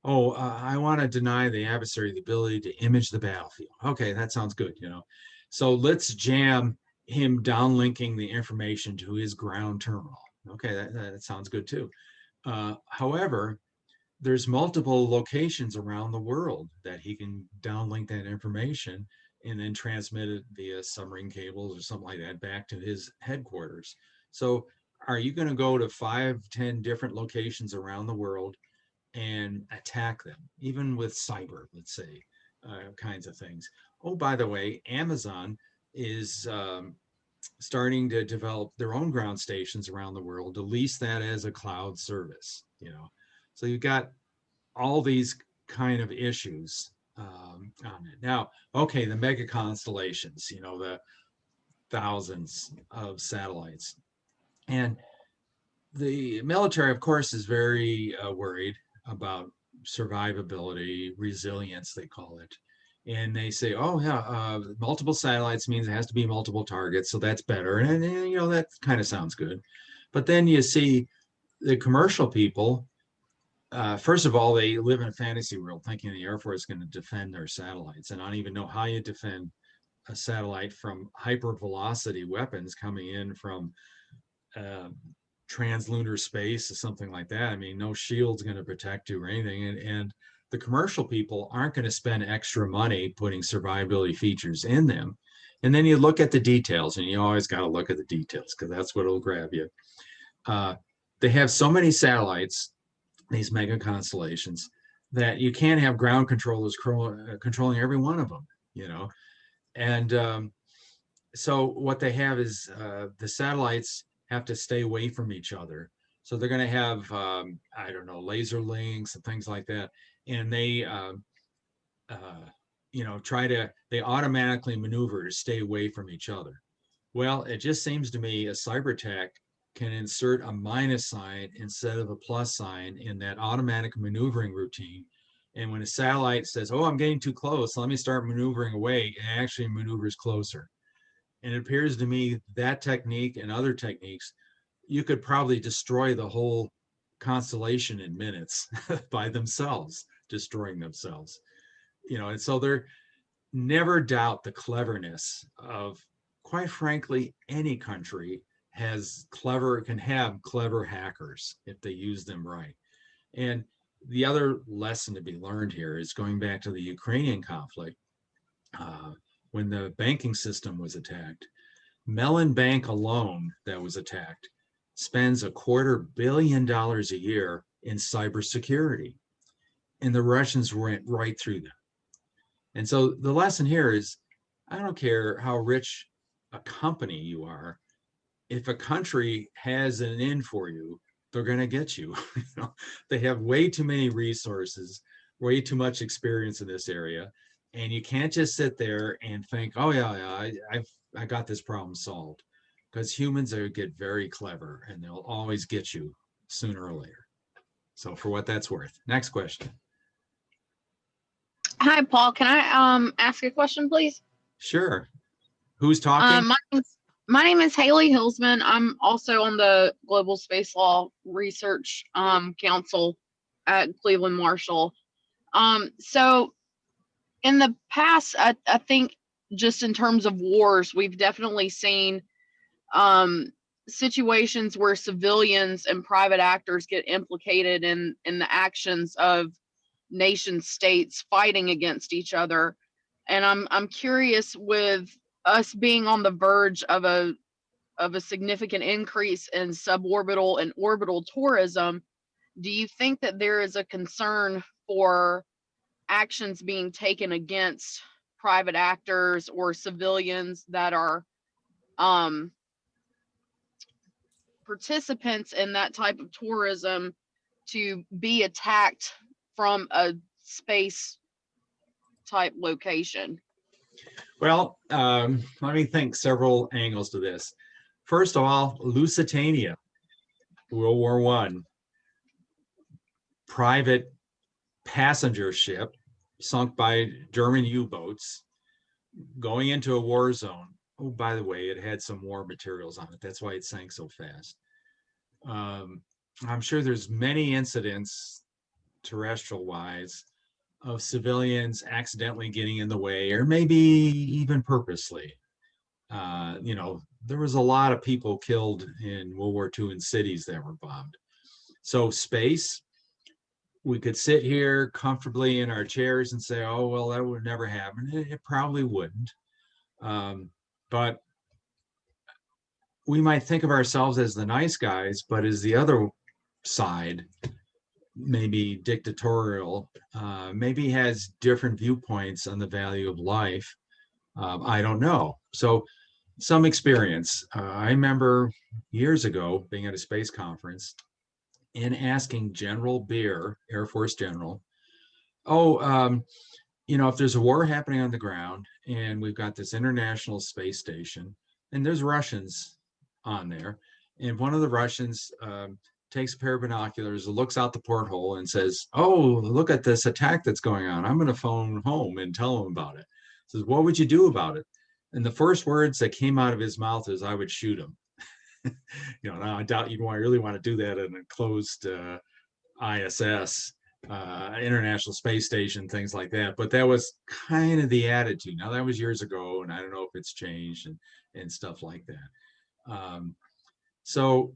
want to deny the adversary the ability to image the battlefield. Okay, that sounds good, you know. So let's jam him downlinking the information to his ground terminal. Okay, that sounds good too. However, there's multiple locations around the world that he can downlink that information and then transmit it via submarine cables or something like that back to his headquarters. So are you going to go to 5, 10 different locations around the world and attack them, even with cyber, let's say, kinds of things? Oh, by the way, Amazon is starting to develop their own ground stations around the world to lease that as a cloud service, you know. So you've got all these kind of issues on it. Now, okay, the mega constellations, you know, the thousands of satellites. And the military, of course, is very worried about survivability, resilience, they call it. And they say, oh, yeah, multiple satellites means it has to be multiple targets, so that's better. And you know, that kind of sounds good. But then you see the commercial people, first of all, they live in a fantasy world thinking the Air Force is going to defend their satellites. And I don't even know how you defend a satellite from hypervelocity weapons coming in from translunar space or something like that. I mean, no shield's going to protect you or anything. And the commercial people aren't going to spend extra money putting survivability features in them. And then you look at the details, and you always got to look at the details because that's what will grab you. They have so many satellites, these mega constellations, that you can't have ground controllers controlling every one of them, you know. And so what they have is the satellites have to stay away from each other. So they're going to have, I don't know, laser links and things like that. And they, you know, they automatically maneuver to stay away from each other. Well, it just seems to me a cyber attack can insert a minus sign instead of a plus sign in that automatic maneuvering routine. And when a satellite says, oh, I'm getting too close, let me start maneuvering away, it actually maneuvers closer. And it appears to me that technique and other techniques, you could probably destroy the whole constellation in minutes by themselves, destroying themselves. You know, and so they're never doubt the cleverness of, quite frankly, any country can have clever hackers if they use them right. And the other lesson to be learned here is going back to the Ukrainian conflict. When the banking system was attacked, Mellon Bank alone that was attacked spends $250 million a year in cybersecurity, and the Russians went right through them. And so the lesson here is, I don't care how rich a company you are, if a country has an in for you, they're going to get you. You know, they have way too many resources, way too much experience in this area, and you can't just sit there and think, oh yeah, I got this problem solved, because humans get very clever and they'll always get you sooner or later. So for what that's worth. Next question. Hi, Paul. Can I ask a question, please? Sure. Who's talking? My name is Haley Hillsman. I'm also on the Global Space Law Research Council at Cleveland Marshall. So in the past, I think just in terms of wars, we've definitely seen situations where civilians and private actors get implicated in the actions of nation states fighting against each other. And I'm curious, with us being on the verge of a significant increase in suborbital and orbital tourism, do you think that there is a concern for actions being taken against private actors or civilians that are participants in that type of tourism to be attacked from a space type location? Well, let me think several angles to this. First of all, Lusitania, World War I. private passenger ship sunk by German U-boats going into a war zone. Oh, by the way, it had some war materials on it. That's why it sank so fast. I'm sure there's many incidents, terrestrial wise, of civilians accidentally getting in the way, or maybe even purposely. You know, there was a lot of people killed in World War II in cities that were bombed. So space, we could sit here comfortably in our chairs and say, oh, well, that would never happen. It probably wouldn't. But we might think of ourselves as the nice guys, but as the other side, maybe dictatorial, maybe has different viewpoints on the value of life. I don't know. So some experience. I remember years ago being at a space conference and asking General Beer, Air Force General, you know, if there's a war happening on the ground and we've got this international space station and there's Russians on there, and one of the Russians takes a pair of binoculars, looks out the porthole and says, oh, look at this attack that's going on. I'm going to phone home and tell them about it. Says, what would you do about it? And the first words that came out of his mouth is, I would shoot him. You know, now I doubt you'd really want to do that in a closed ISS, International Space Station, things like that. But that was kind of the attitude. Now that was years ago, and I don't know if it's changed and stuff like that. So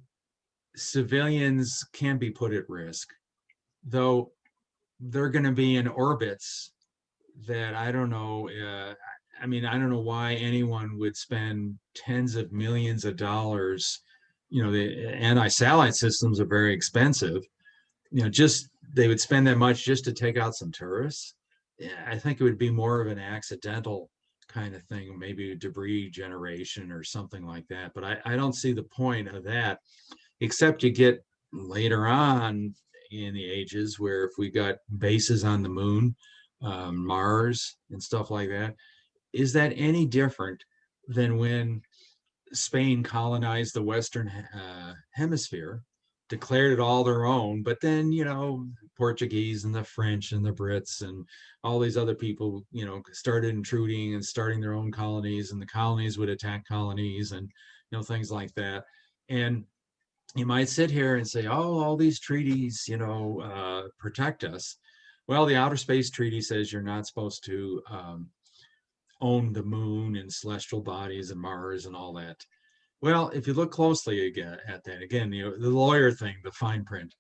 civilians can be put at risk, though they're going to be in orbits that I don't know. I mean, I don't know why anyone would spend tens of millions of dollars. You know, the anti-satellite systems are very expensive. You know, just they would spend that much just to take out some tourists. Yeah, I think it would be more of an accidental kind of thing, maybe debris generation or something like that. But I don't see the point of that, except you get later on in the ages where if we got bases on the moon, Mars and stuff like that, is that any different than when Spain colonized the Western hemisphere, declared it all their own, but then, you know, Portuguese and the French and the Brits and all these other people, you know, started intruding and starting their own colonies, and the colonies would attack colonies and, you know, things like that. And you might sit here and say, oh, all these treaties, you know, protect us. Well, the Outer Space Treaty says you're not supposed to own the moon and celestial bodies and Mars and all that. Well, if you look closely again at that, again, you know, the lawyer thing, the fine print,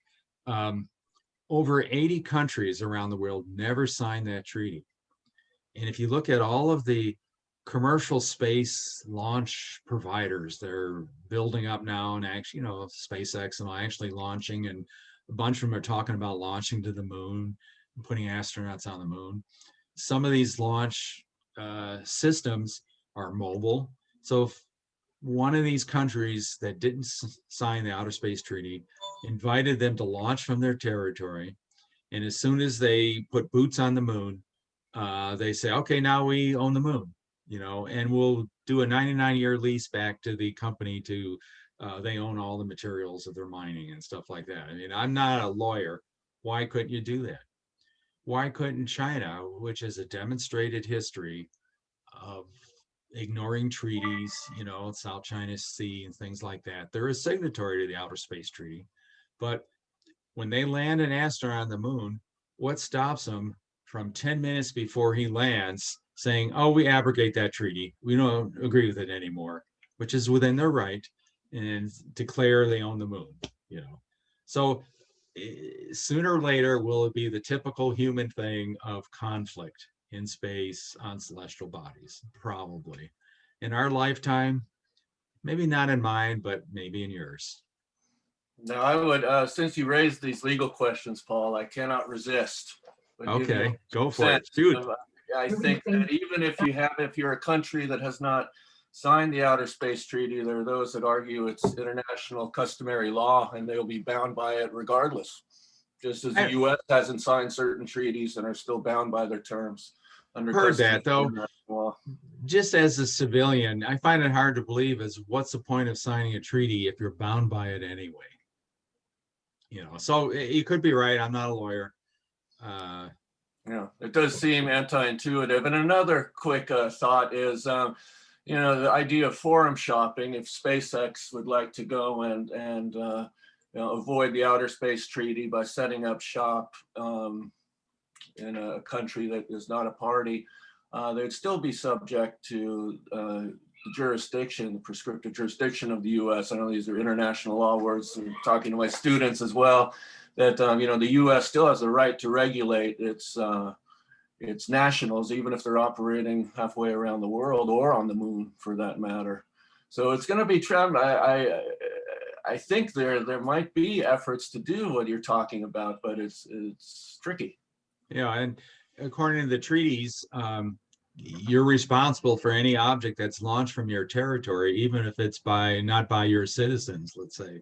over 80 countries around the world never signed that treaty. And if you look at all of the commercial space launch providers, they're building up now, and actually, you know, SpaceX and actually launching, and a bunch of them are talking about launching to the moon, putting astronauts on the moon. Some of these launch systems are mobile. So if one of these countries that didn't sign the Outer Space Treaty invited them to launch from their territory, and as soon as they put boots on the moon, they say, okay, now we own the moon, you know, and we'll do a 99-year lease back to the company to, they own all the materials of their mining and stuff like that. I mean, I'm not a lawyer. Why couldn't you do that? Why couldn't China, which has a demonstrated history of ignoring treaties, you know, South China Sea and things like that? They're a signatory to the Outer Space Treaty. But when they land an astronaut on the moon, what stops them from 10 minutes before he lands saying, oh, we abrogate that treaty, we don't agree with it anymore, which is within their right, and declare they own the moon, you know? So sooner or later, will it be the typical human thing of conflict in space on celestial bodies? Probably. In our lifetime, maybe not in mine, but maybe in yours. Now, I would, since you raised these legal questions, Paul, I cannot resist. but give you Okay, go for it. sense Shoot. of, I think that even if you're a country that has not signed the Outer Space Treaty, there are those that argue it's international customary law and they'll be bound by it regardless. Just as the U.S. hasn't signed certain treaties and are still bound by their terms. Heard that though. Just as a civilian, I find it hard to believe is what's the point of signing a treaty if you're bound by it anyway? So you could be right. I'm not a lawyer. Yeah, it does seem anti-intuitive. And another quick thought is, the idea of forum shopping. If SpaceX would like to go and avoid the Outer Space Treaty by setting up shop in a country that is not a party, they'd still be subject to the jurisdiction, the prescriptive jurisdiction of the U.S. I know these are international law words. I'm talking to my students as well, that the U.S. still has the right to regulate its nationals, even if they're operating halfway around the world or on the moon, for that matter. So it's going to be I think there might be efforts to do what you're talking about, but it's tricky. Yeah, and according to the treaties, you're responsible for any object that's launched from your territory, even if it's not by your citizens, let's say.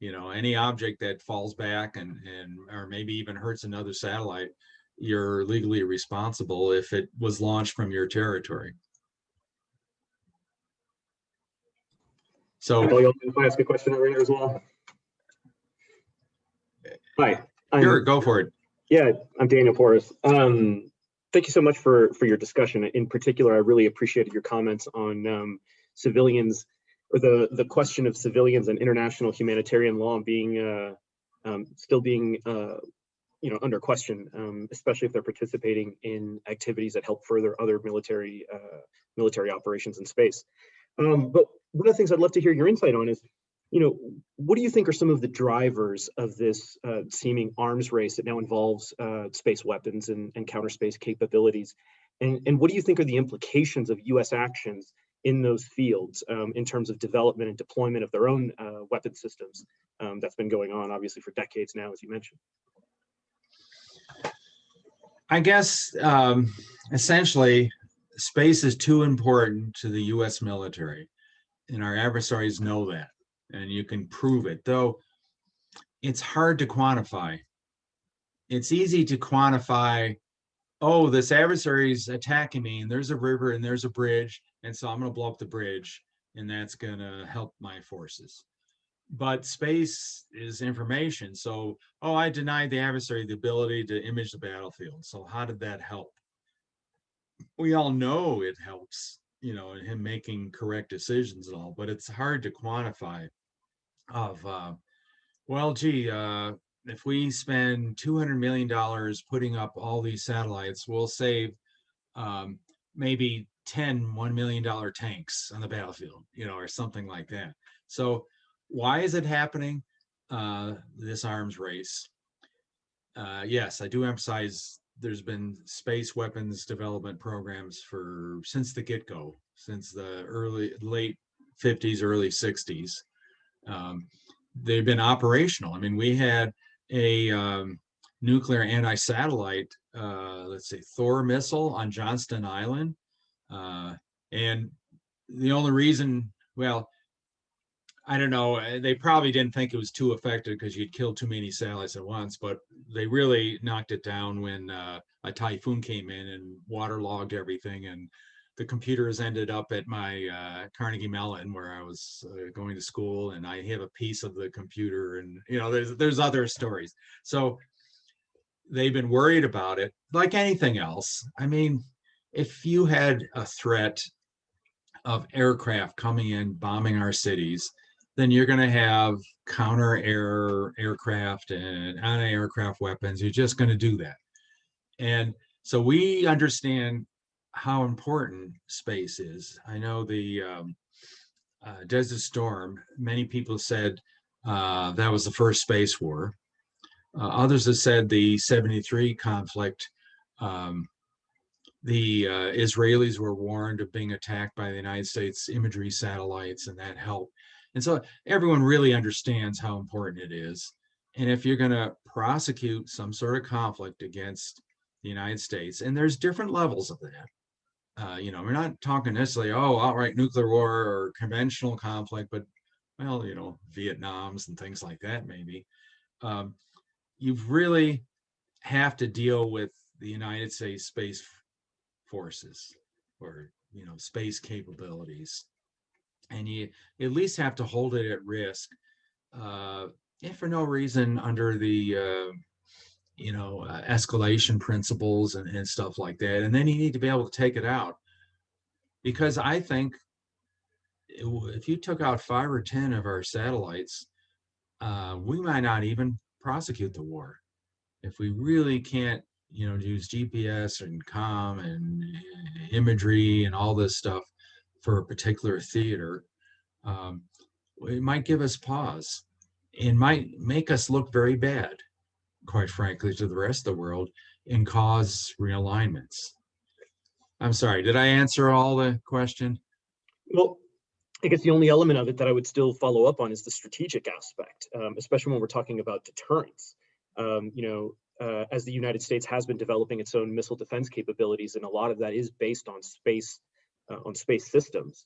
Any object that falls back and or maybe even hurts another satellite, you're legally responsible if it was launched from your territory. So, Can I ask a question over here as well? Hi. Sure, go for it. Yeah, I'm Daniel Porras. Thank you so much for your discussion. In particular, I really appreciated your comments on civilians, or the question of civilians and international humanitarian law being still being under question, especially if they're participating in activities that help further other military operations in space. But one of the things I'd love to hear your insight on is, what do you think are some of the drivers of this seeming arms race that now involves space weapons and counter space capabilities? And what do you think are the implications of U.S. actions in those fields in terms of development and deployment of their own weapon systems that's been going on, obviously, for decades now, as you mentioned? I guess essentially, space is too important to the U.S. military, and our adversaries know that. And you can prove it, though it's hard to quantify. It's easy to quantify, oh, this adversary's attacking me, and there's a river and there's a bridge, and so I'm going to blow up the bridge, and that's going to help my forces. But space is information. So, I denied the adversary the ability to image the battlefield. So how did that help? We all know it helps, him making correct decisions and all, but it's hard to quantify. If we spend $200 million putting up all these satellites, we'll save maybe 10 $1 million tanks on the battlefield, or something like that. So why is it happening? This arms race. Yes, I do emphasize there's been space weapons development programs since the get-go, since the late 50s, early 60s. They've been operational. I mean, we had a nuclear anti-satellite, let's say Thor missile on Johnston Island. And the only reason, I don't know, they probably didn't think it was too effective because you'd kill too many satellites at once, but they really knocked it down when a typhoon came in and waterlogged everything. And the computers ended up at my Carnegie Mellon, where I was going to school, and I have a piece of the computer, and there's other stories. So they've been worried about it, like anything else. I mean, if you had a threat of aircraft coming in, bombing our cities, then you're going to have aircraft and anti-aircraft weapons. You're just going to do that. And so we understand how important space is. I know the Desert Storm, many people said that was the first space war. Others have said the 73 conflict, the Israelis were warned of being attacked by the United States imagery satellites, and that helped. And so everyone really understands how important it is. And if you're going to prosecute some sort of conflict against the United States, and there's different levels of that. We're not talking necessarily, outright nuclear war or conventional conflict, but, Vietnams and things like that, maybe. You really have to deal with the United States Space Forces, or, space capabilities. And you at least have to hold it at risk. if for no reason under the escalation principles and stuff like that, and then you need to be able to take it out. Because I think if you took out 5 or 10 of our satellites, we might not even prosecute the war. If we really can't, use GPS and comm and imagery and all this stuff for a particular theater, it might give us pause. It might make us look very bad, quite frankly, to the rest of the world and cause realignments. I'm sorry, did I answer all the question? Well, I guess the only element of it that I would still follow up on is the strategic aspect, especially when we're talking about deterrence. As the United States has been developing its own missile defense capabilities, and a lot of that is based on space systems.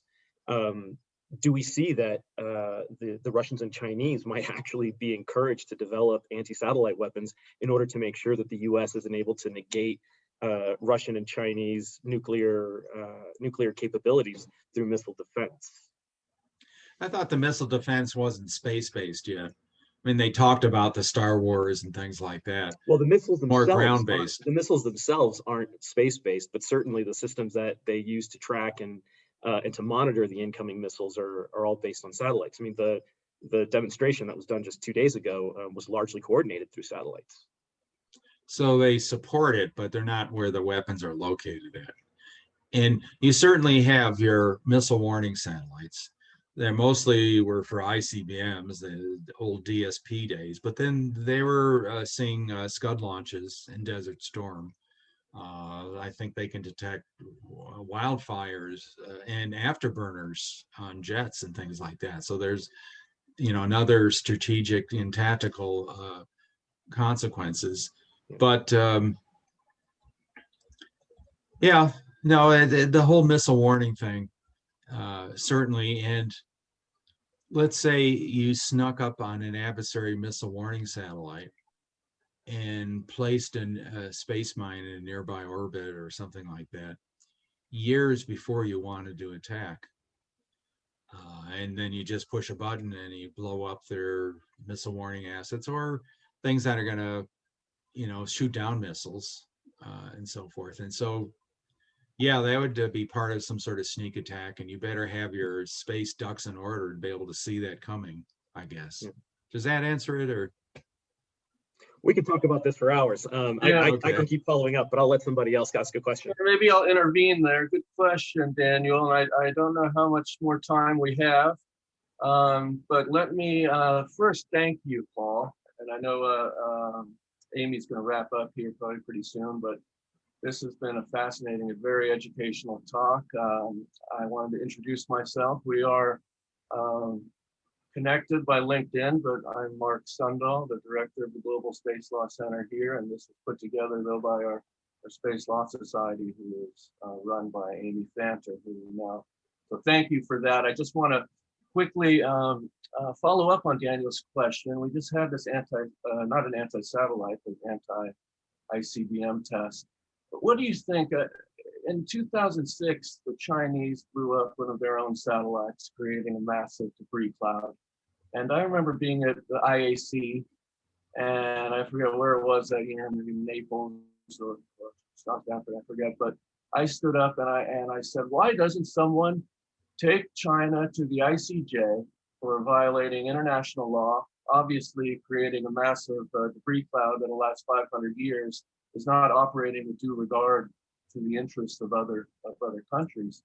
Do we see that the Russians and Chinese might actually be encouraged to develop anti-satellite weapons in order to make sure that the U.S. isn't able to negate Russian and Chinese nuclear capabilities through missile defense? I thought the missile defense wasn't space-based yet. I mean, they talked about the Star Wars and things like that. Well, the missiles More themselves ground-based. the missiles themselves aren't space-based, but certainly the systems that they use to track and to monitor the incoming missiles are all based on satellites. I mean, the demonstration that was done just 2 days ago was largely coordinated through satellites. So they support it, but they're not where the weapons are located at. And you certainly have your missile warning satellites. They mostly were for ICBMs, the old DSP days, but then they were seeing Scud launches in Desert Storm. I think they can detect wildfires and afterburners on jets and things like that. So there's, another strategic and tactical consequences. But yeah, no, the whole missile warning thing, certainly. And let's say you snuck up on an adversary missile warning satellite and placed a space mine in a nearby orbit or something like that, years before you wanted to attack. And then you just push a button and you blow up their missile warning assets or things that are going to, shoot down missiles and so forth. And so, yeah, that would be part of some sort of sneak attack, and you better have your space ducks in order to be able to see that coming, I guess. Yeah. Does that answer it, or? We could talk about this for hours. I can keep following up, but I'll let somebody else ask a question. Maybe I'll intervene there. Good question, Daniel. And I don't know how much more time we have, but let me first thank you, Paul. And I know Amy's going to wrap up here probably pretty soon, but this has been a fascinating and very educational talk. I wanted to introduce myself. We are connected by LinkedIn, but I'm Mark Sundahl, the director of the Global Space Law Center here, and this is put together though by our Space Law Society, who is run by Amy Fanter, who we know. So thank you for that. I just want to quickly follow up on Daniel's question. We just had this not an anti-satellite, but anti-ICBM test. But what do you think? In 2006, the Chinese blew up one of their own satellites, creating a massive debris cloud. And I remember being at the IAC, and I forget where it was that year, maybe Naples or South Africa, I forget. But I stood up and I said, why doesn't someone take China to the ICJ for violating international law? Obviously, creating a massive debris cloud that'll last 500 years is not operating with due regard to the interests of other countries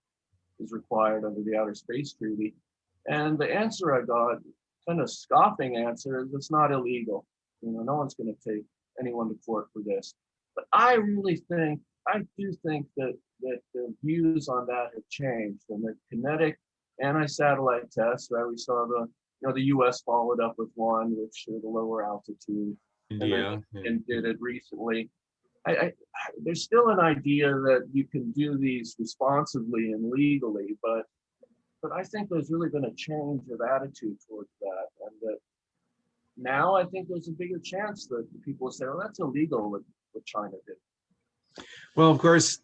is required under the Outer Space Treaty. And the answer I got, kind of scoffing answer, is it's not illegal. No one's going to take anyone to court for this. But I do think that the views on that have changed, and the kinetic anti-satellite tests, right? We saw the U.S. followed up with one, which the lower altitude, and did it recently. There's still an idea that you can do these responsibly and legally, but I think there's really been a change of attitude towards that, and that now I think there's a bigger chance that people will say, "Oh, that's illegal what China did." Well, of course,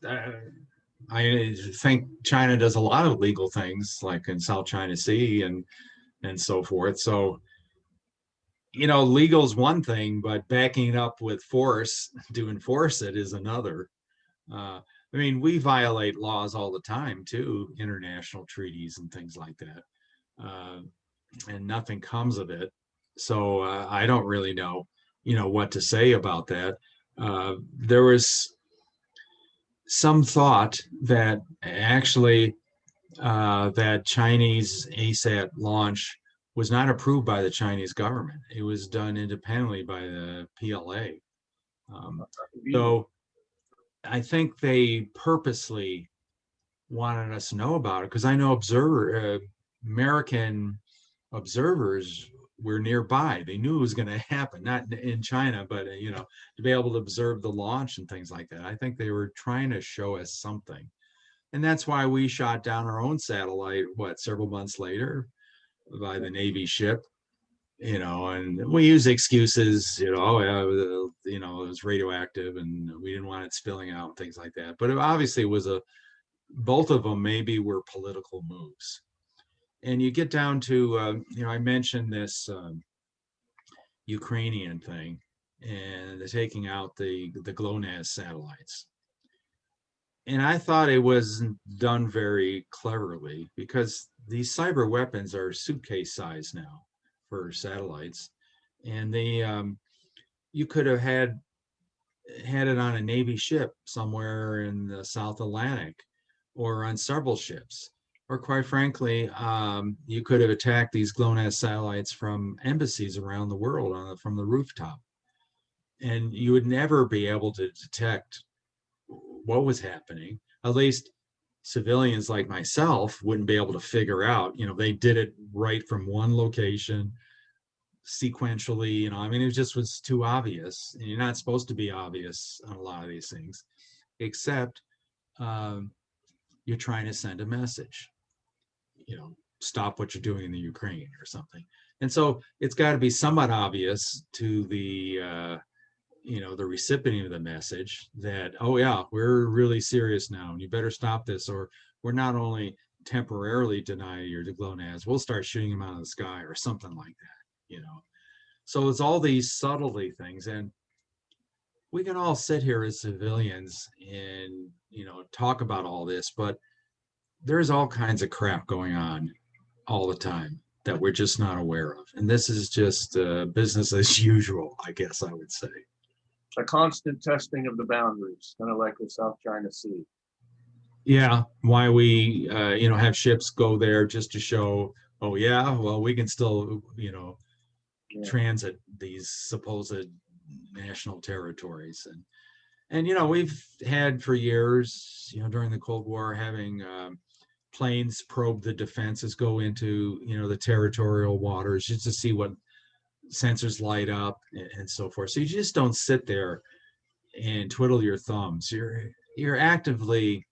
I think China does a lot of illegal things, like in South China Sea and so forth. So you know, legal's one thing, but backing it up with force to enforce it is another. I mean, we violate laws all the time too, international treaties and things like that, and nothing comes of it. So I don't really know, you know, what to say about that. There was some thought that actually that Chinese ASAT launch was not approved by the Chinese government. It was done independently by the PLA. So I think they purposely wanted us to know about it because I know American observers were nearby. They knew it was going to happen, not in China, but you know, to be able to observe the launch and things like that. I think they were trying to show us something. And that's why we shot down our own satellite, what, several months later by the Navy ship, you know, and we use excuses, you know, oh, yeah, you know, it was radioactive and we didn't want it spilling out and things like that. But it obviously was both of them maybe were political moves. And you get down to, you know, I mentioned this Ukrainian thing and the taking out the GLONASS satellites. And I thought it wasn't done very cleverly because these cyber weapons are suitcase size now for satellites. And they, you could have had it on a Navy ship somewhere in the South Atlantic or on several ships. Or quite frankly, you could have attacked these GLONASS satellites from embassies around the world from the rooftop. And you would never be able to detect what was happening. At least civilians like myself wouldn't be able to figure out, you know, they did it right from one location sequentially, you know, I mean, it just was too obvious. And you're not supposed to be obvious on a lot of these things, except you're trying to send a message, you know, stop what you're doing in the Ukraine or something. And so it's got to be somewhat obvious to the you know, the recipient of the message that, oh yeah, we're really serious now and you better stop this, or we're not only temporarily deny your GLONASS, we'll start shooting them out of the sky or something like that, you know. So it's all these subtlety things, and we can all sit here as civilians and, you know, talk about all this, but there's all kinds of crap going on all the time that we're just not aware of. And this is just business as usual, I guess I would say. A constant testing of the boundaries, kind of like the South China Sea. Yeah, why we you know, have ships go there just to show, oh yeah, well, we can still, you know, transit these supposed national territories. And you know, we've had for years, you know, during the Cold War, having planes probe the defenses, go into, you know, the territorial waters just to see what sensors light up and so forth. So you just don't sit there and twiddle your thumbs. You're actively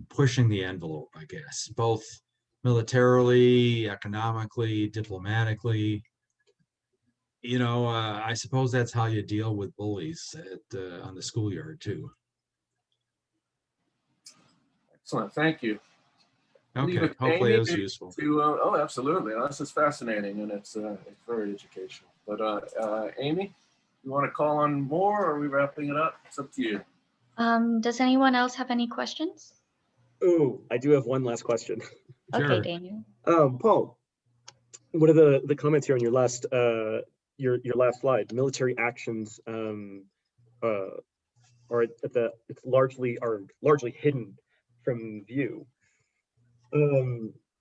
pushing the envelope, I guess, both militarily, economically, diplomatically. You know, I suppose that's how you deal with bullies on the schoolyard too. Excellent, thank you. Okay, hopefully it was useful. Oh, absolutely. This is fascinating, and it's very educational. But Amy, you want to call on more, or are we wrapping it up? It's up to you. Does anyone else have any questions? Oh, I do have one last question. Okay, Sure. Daniel. Paul, what are the comments here on your last slide? Military actions are it's largely hidden from view.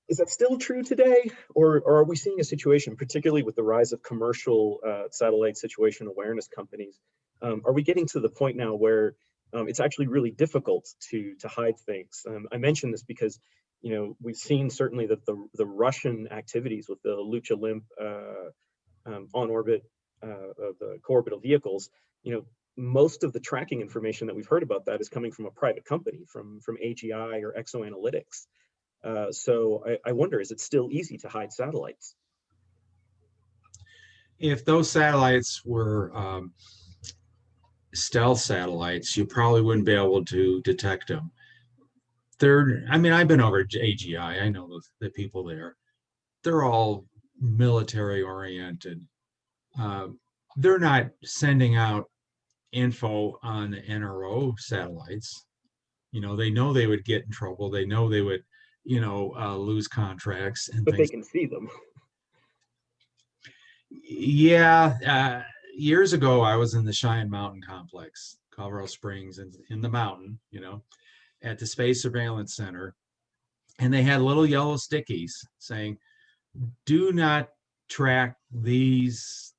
Is that still true today, or are we seeing a situation, particularly with the rise of commercial satellite situational awareness companies? Are we getting to the point now where it's actually really difficult to hide things? I mention this because, you know, we've seen certainly that the Russian activities with the Lucha Limp on orbit of the co-orbital vehicles, you know, most of the tracking information that we've heard about that is coming from a private company, from AGI or ExoAnalytics. So I wonder, is it still easy to hide satellites? If those satellites were stealth satellites, you probably wouldn't be able to detect them. I mean, I've been over AGI. I know the people there. They're all military oriented they're not sending out info on the NRO satellites. You know, they know they would get in trouble. They know they would, you know, lose contracts and But they things. can see them. Yeah, years ago, I was in the Cheyenne Mountain Complex, Colorado Springs, in the mountain, you know, at the Space Surveillance Center. And they had little yellow stickies saying, do not track these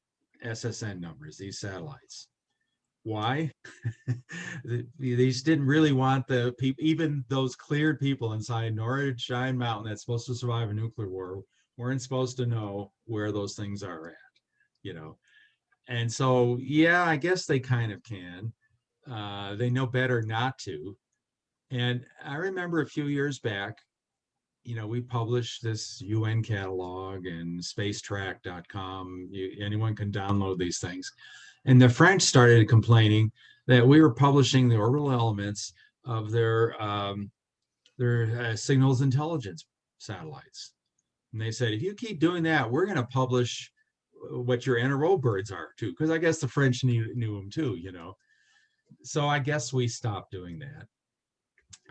SSN numbers, these satellites. Why? They just didn't really want the people, even those cleared people inside Norwich Cheyenne Mountain that's supposed to survive a nuclear war, weren't supposed to know where those things are at, you know. And so, yeah, I guess they kind of can. They know better not to. And I remember a few years back, you know, we published this UN catalog and spacetrack.com. Anyone can download these things. And the French started complaining that we were publishing the orbital elements of their signals intelligence satellites. And they said, if you keep doing that, we're going to publish what your NRO birds are too, because I guess the French knew them too, you know. So I guess we stopped doing that.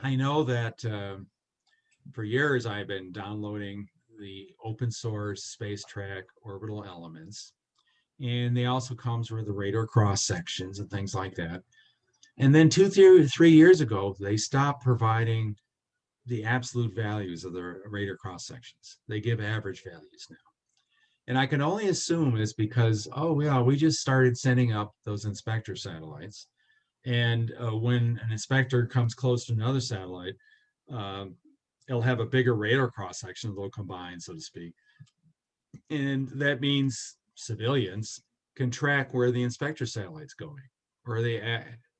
I know that for years I've been downloading the open source space track orbital elements, and they also comes with the radar cross sections and things like that. And then 3 years ago, they stopped providing the absolute values of the radar cross sections. They give average values now. And I can only assume it's because, oh, yeah, we just started sending up those inspector satellites. And when an inspector comes close to another satellite, it'll have a bigger radar cross section, they'll combine, so to speak. And that means civilians can track where the inspector satellite's going, or the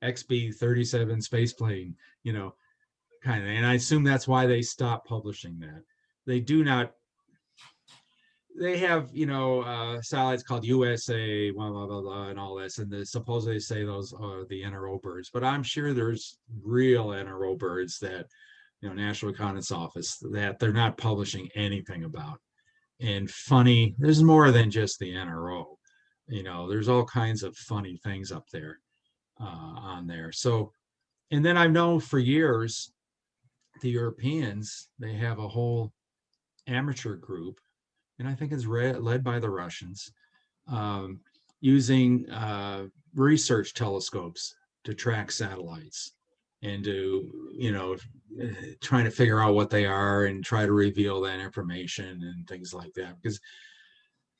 XB-37 spaceplane, you know, kind of. And I assume that's why they stopped publishing that. They do not. They have, you know, satellites called USA, blah, blah, blah, blah, and all this. And they supposedly say those are the NRO birds. But I'm sure there's real NRO birds that, you know, National Reconnaissance Office, that they're not publishing anything about. And funny, there's more than just the NRO. You know, there's all kinds of funny things up there on there. So, and then I've known for years, the Europeans, they have a whole amateur group, and I think it's led by the Russians, using research telescopes to track satellites and to, you know, trying to figure out what they are and try to reveal that information and things like that. Because,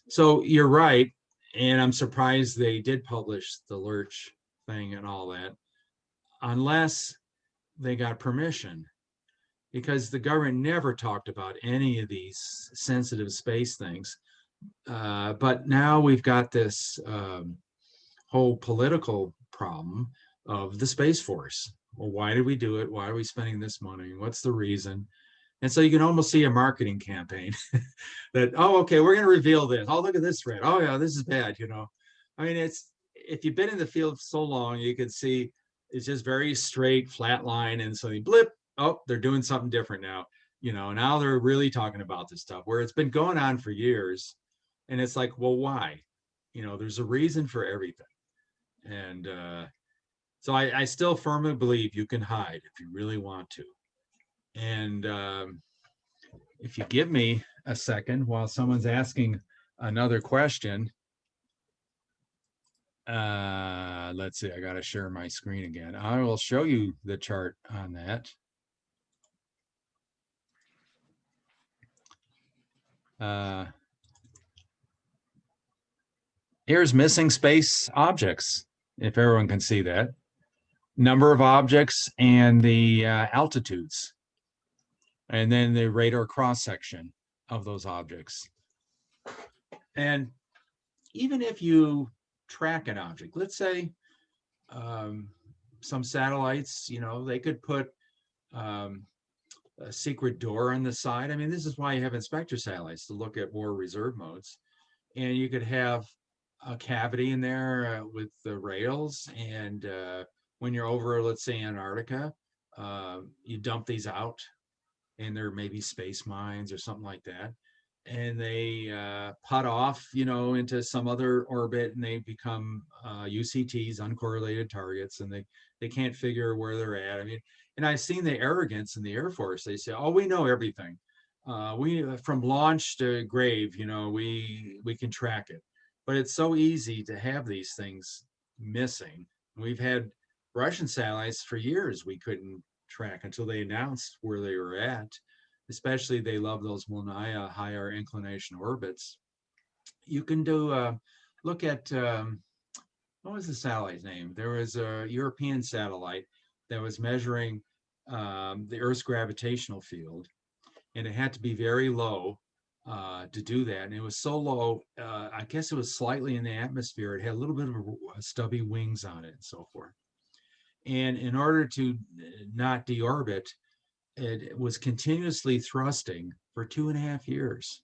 so you're right, and I'm surprised they did publish the Lurch thing and all that, unless they got permission, because the government never talked about any of these sensitive space things. But now we've got this whole political problem of the Space Force. Well, why did we do it? Why are we spending this money? What's the reason? And so you can almost see a marketing campaign that, oh, okay, we're going to reveal this. Oh, look at this red. Oh, yeah, this is bad, you know. I mean, it's, if you've been in the field so long, you can see it's just very straight, flat line, and so you blip, oh, they're doing something different now. You know, now they're really talking about this stuff where it's been going on for years. And it's like, well, why? You know, there's a reason for everything. And so I still firmly believe you can hide if you really want to. And if you give me a second while someone's asking another question, let's see, I got to share my screen again. I will show you the chart on that. Here's missing space objects, if everyone can see that. Number of objects and the altitudes. And then the radar cross-section of those objects. And even if you track an object, let's say some satellites, you know, they could put a secret door on the side. I mean, this is why you have inspector satellites, to look at war reserve modes. And you could have a cavity in there with the rails. And when you're over, let's say, Antarctica, you dump these out, and there may be space mines or something like that. and they putt off, into some other orbit, and they become UCTs, uncorrelated targets, and they can't figure where they're at. I mean, and I've seen the arrogance in the Air Force. They say, "Oh, we know everything. We from launch to grave, we can track it." But it's so easy to have these things missing. We've had Russian satellites for years we couldn't track until they announced where they were at. Especially they love those Molniya higher inclination orbits. You can do, look at, what was the satellite's name? There was a European satellite that was measuring the Earth's gravitational field, and it had to be very low to do that. And it was so low, I guess it was slightly in the atmosphere. It had a little bit of a stubby wings on it and so forth. And in order to not deorbit, it was continuously thrusting for 2.5 years,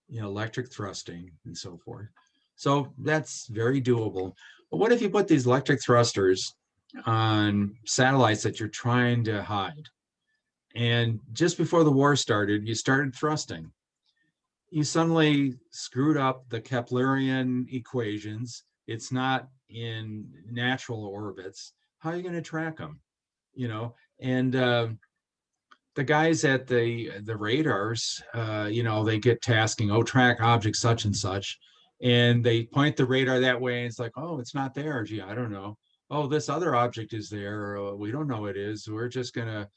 electric thrusting and so forth. So that's very doable. But what if you put these electric thrusters on satellites that you're trying to hide? And just before the war started, you started thrusting. You suddenly screwed up the Keplerian equations. It's not in natural orbits. How are you going to track them? And the guys at the radars, they get tasking, track object such and such, and they point the radar that way, and it's like, oh, it's not there. Gee, I don't know. Oh, this other object is there. We don't know it is. We're just gonna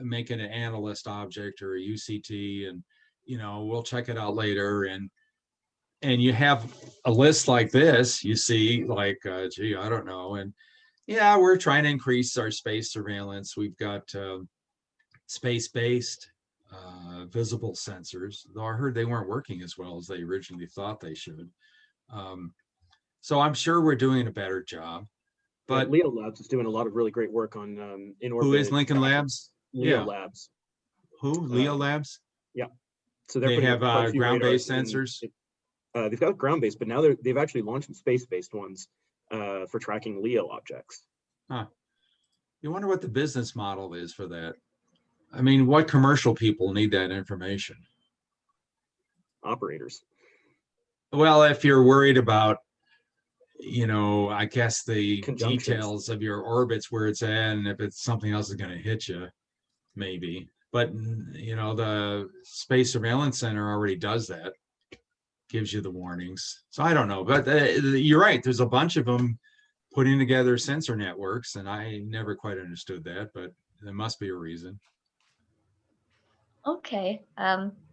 make it an analyst object or a UCT, and we'll check it out later. And you have a list like this. You see, like, gee, I don't know. And yeah, we're trying to increase our space surveillance. We've got space-based visible sensors, though I heard they weren't working as well as they originally thought they should. So I'm sure we're doing a better job. But Leo Labs is doing a lot of really great work on in orbit. Who is Lincoln Labs? Leo Labs. Who? Leo Labs? Yeah. So they have ground-based sensors. They've got ground-based, but now they've actually launched some space-based ones for tracking LEO objects. Huh. You wonder what the business model is for that. I mean, what commercial people need that information? Operators. Well, if you're worried about, I guess the details of your orbits, where it's at, and if it's something else is going to hit you, maybe. But, the Space Surveillance Center already does that, gives you the warnings. So I don't know, but you're right. There's a bunch of them putting together sensor networks, and I never quite understood that, but there must be a reason. Okay,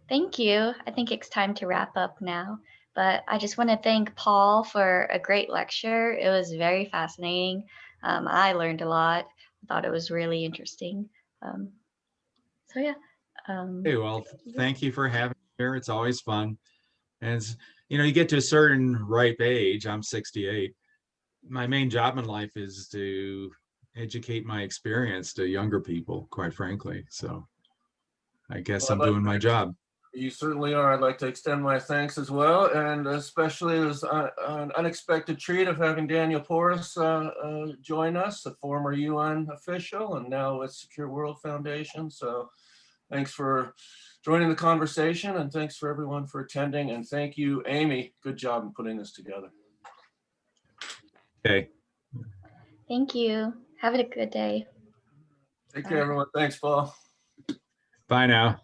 thank you. I think it's time to wrap up now, but I just want to thank Paul for a great lecture. It was very fascinating. I learned a lot. I thought it was really interesting. So yeah. Hey, well, thank you for having me here. It's always fun. And, you get to a certain ripe age. I'm 68. My main job in life is to educate my experience to younger people, quite frankly. So I guess I'm doing my job. You certainly are. I'd like to extend my thanks as well, and especially as an unexpected treat of having Daniel Porras join us, a former UN official and now with Secure World Foundation. So thanks for joining the conversation, and thanks for everyone for attending. And thank you, Amy. Good job in putting this together. Okay. Thank you. Have a good day. Take care, everyone. Thanks, Paul. Bye now.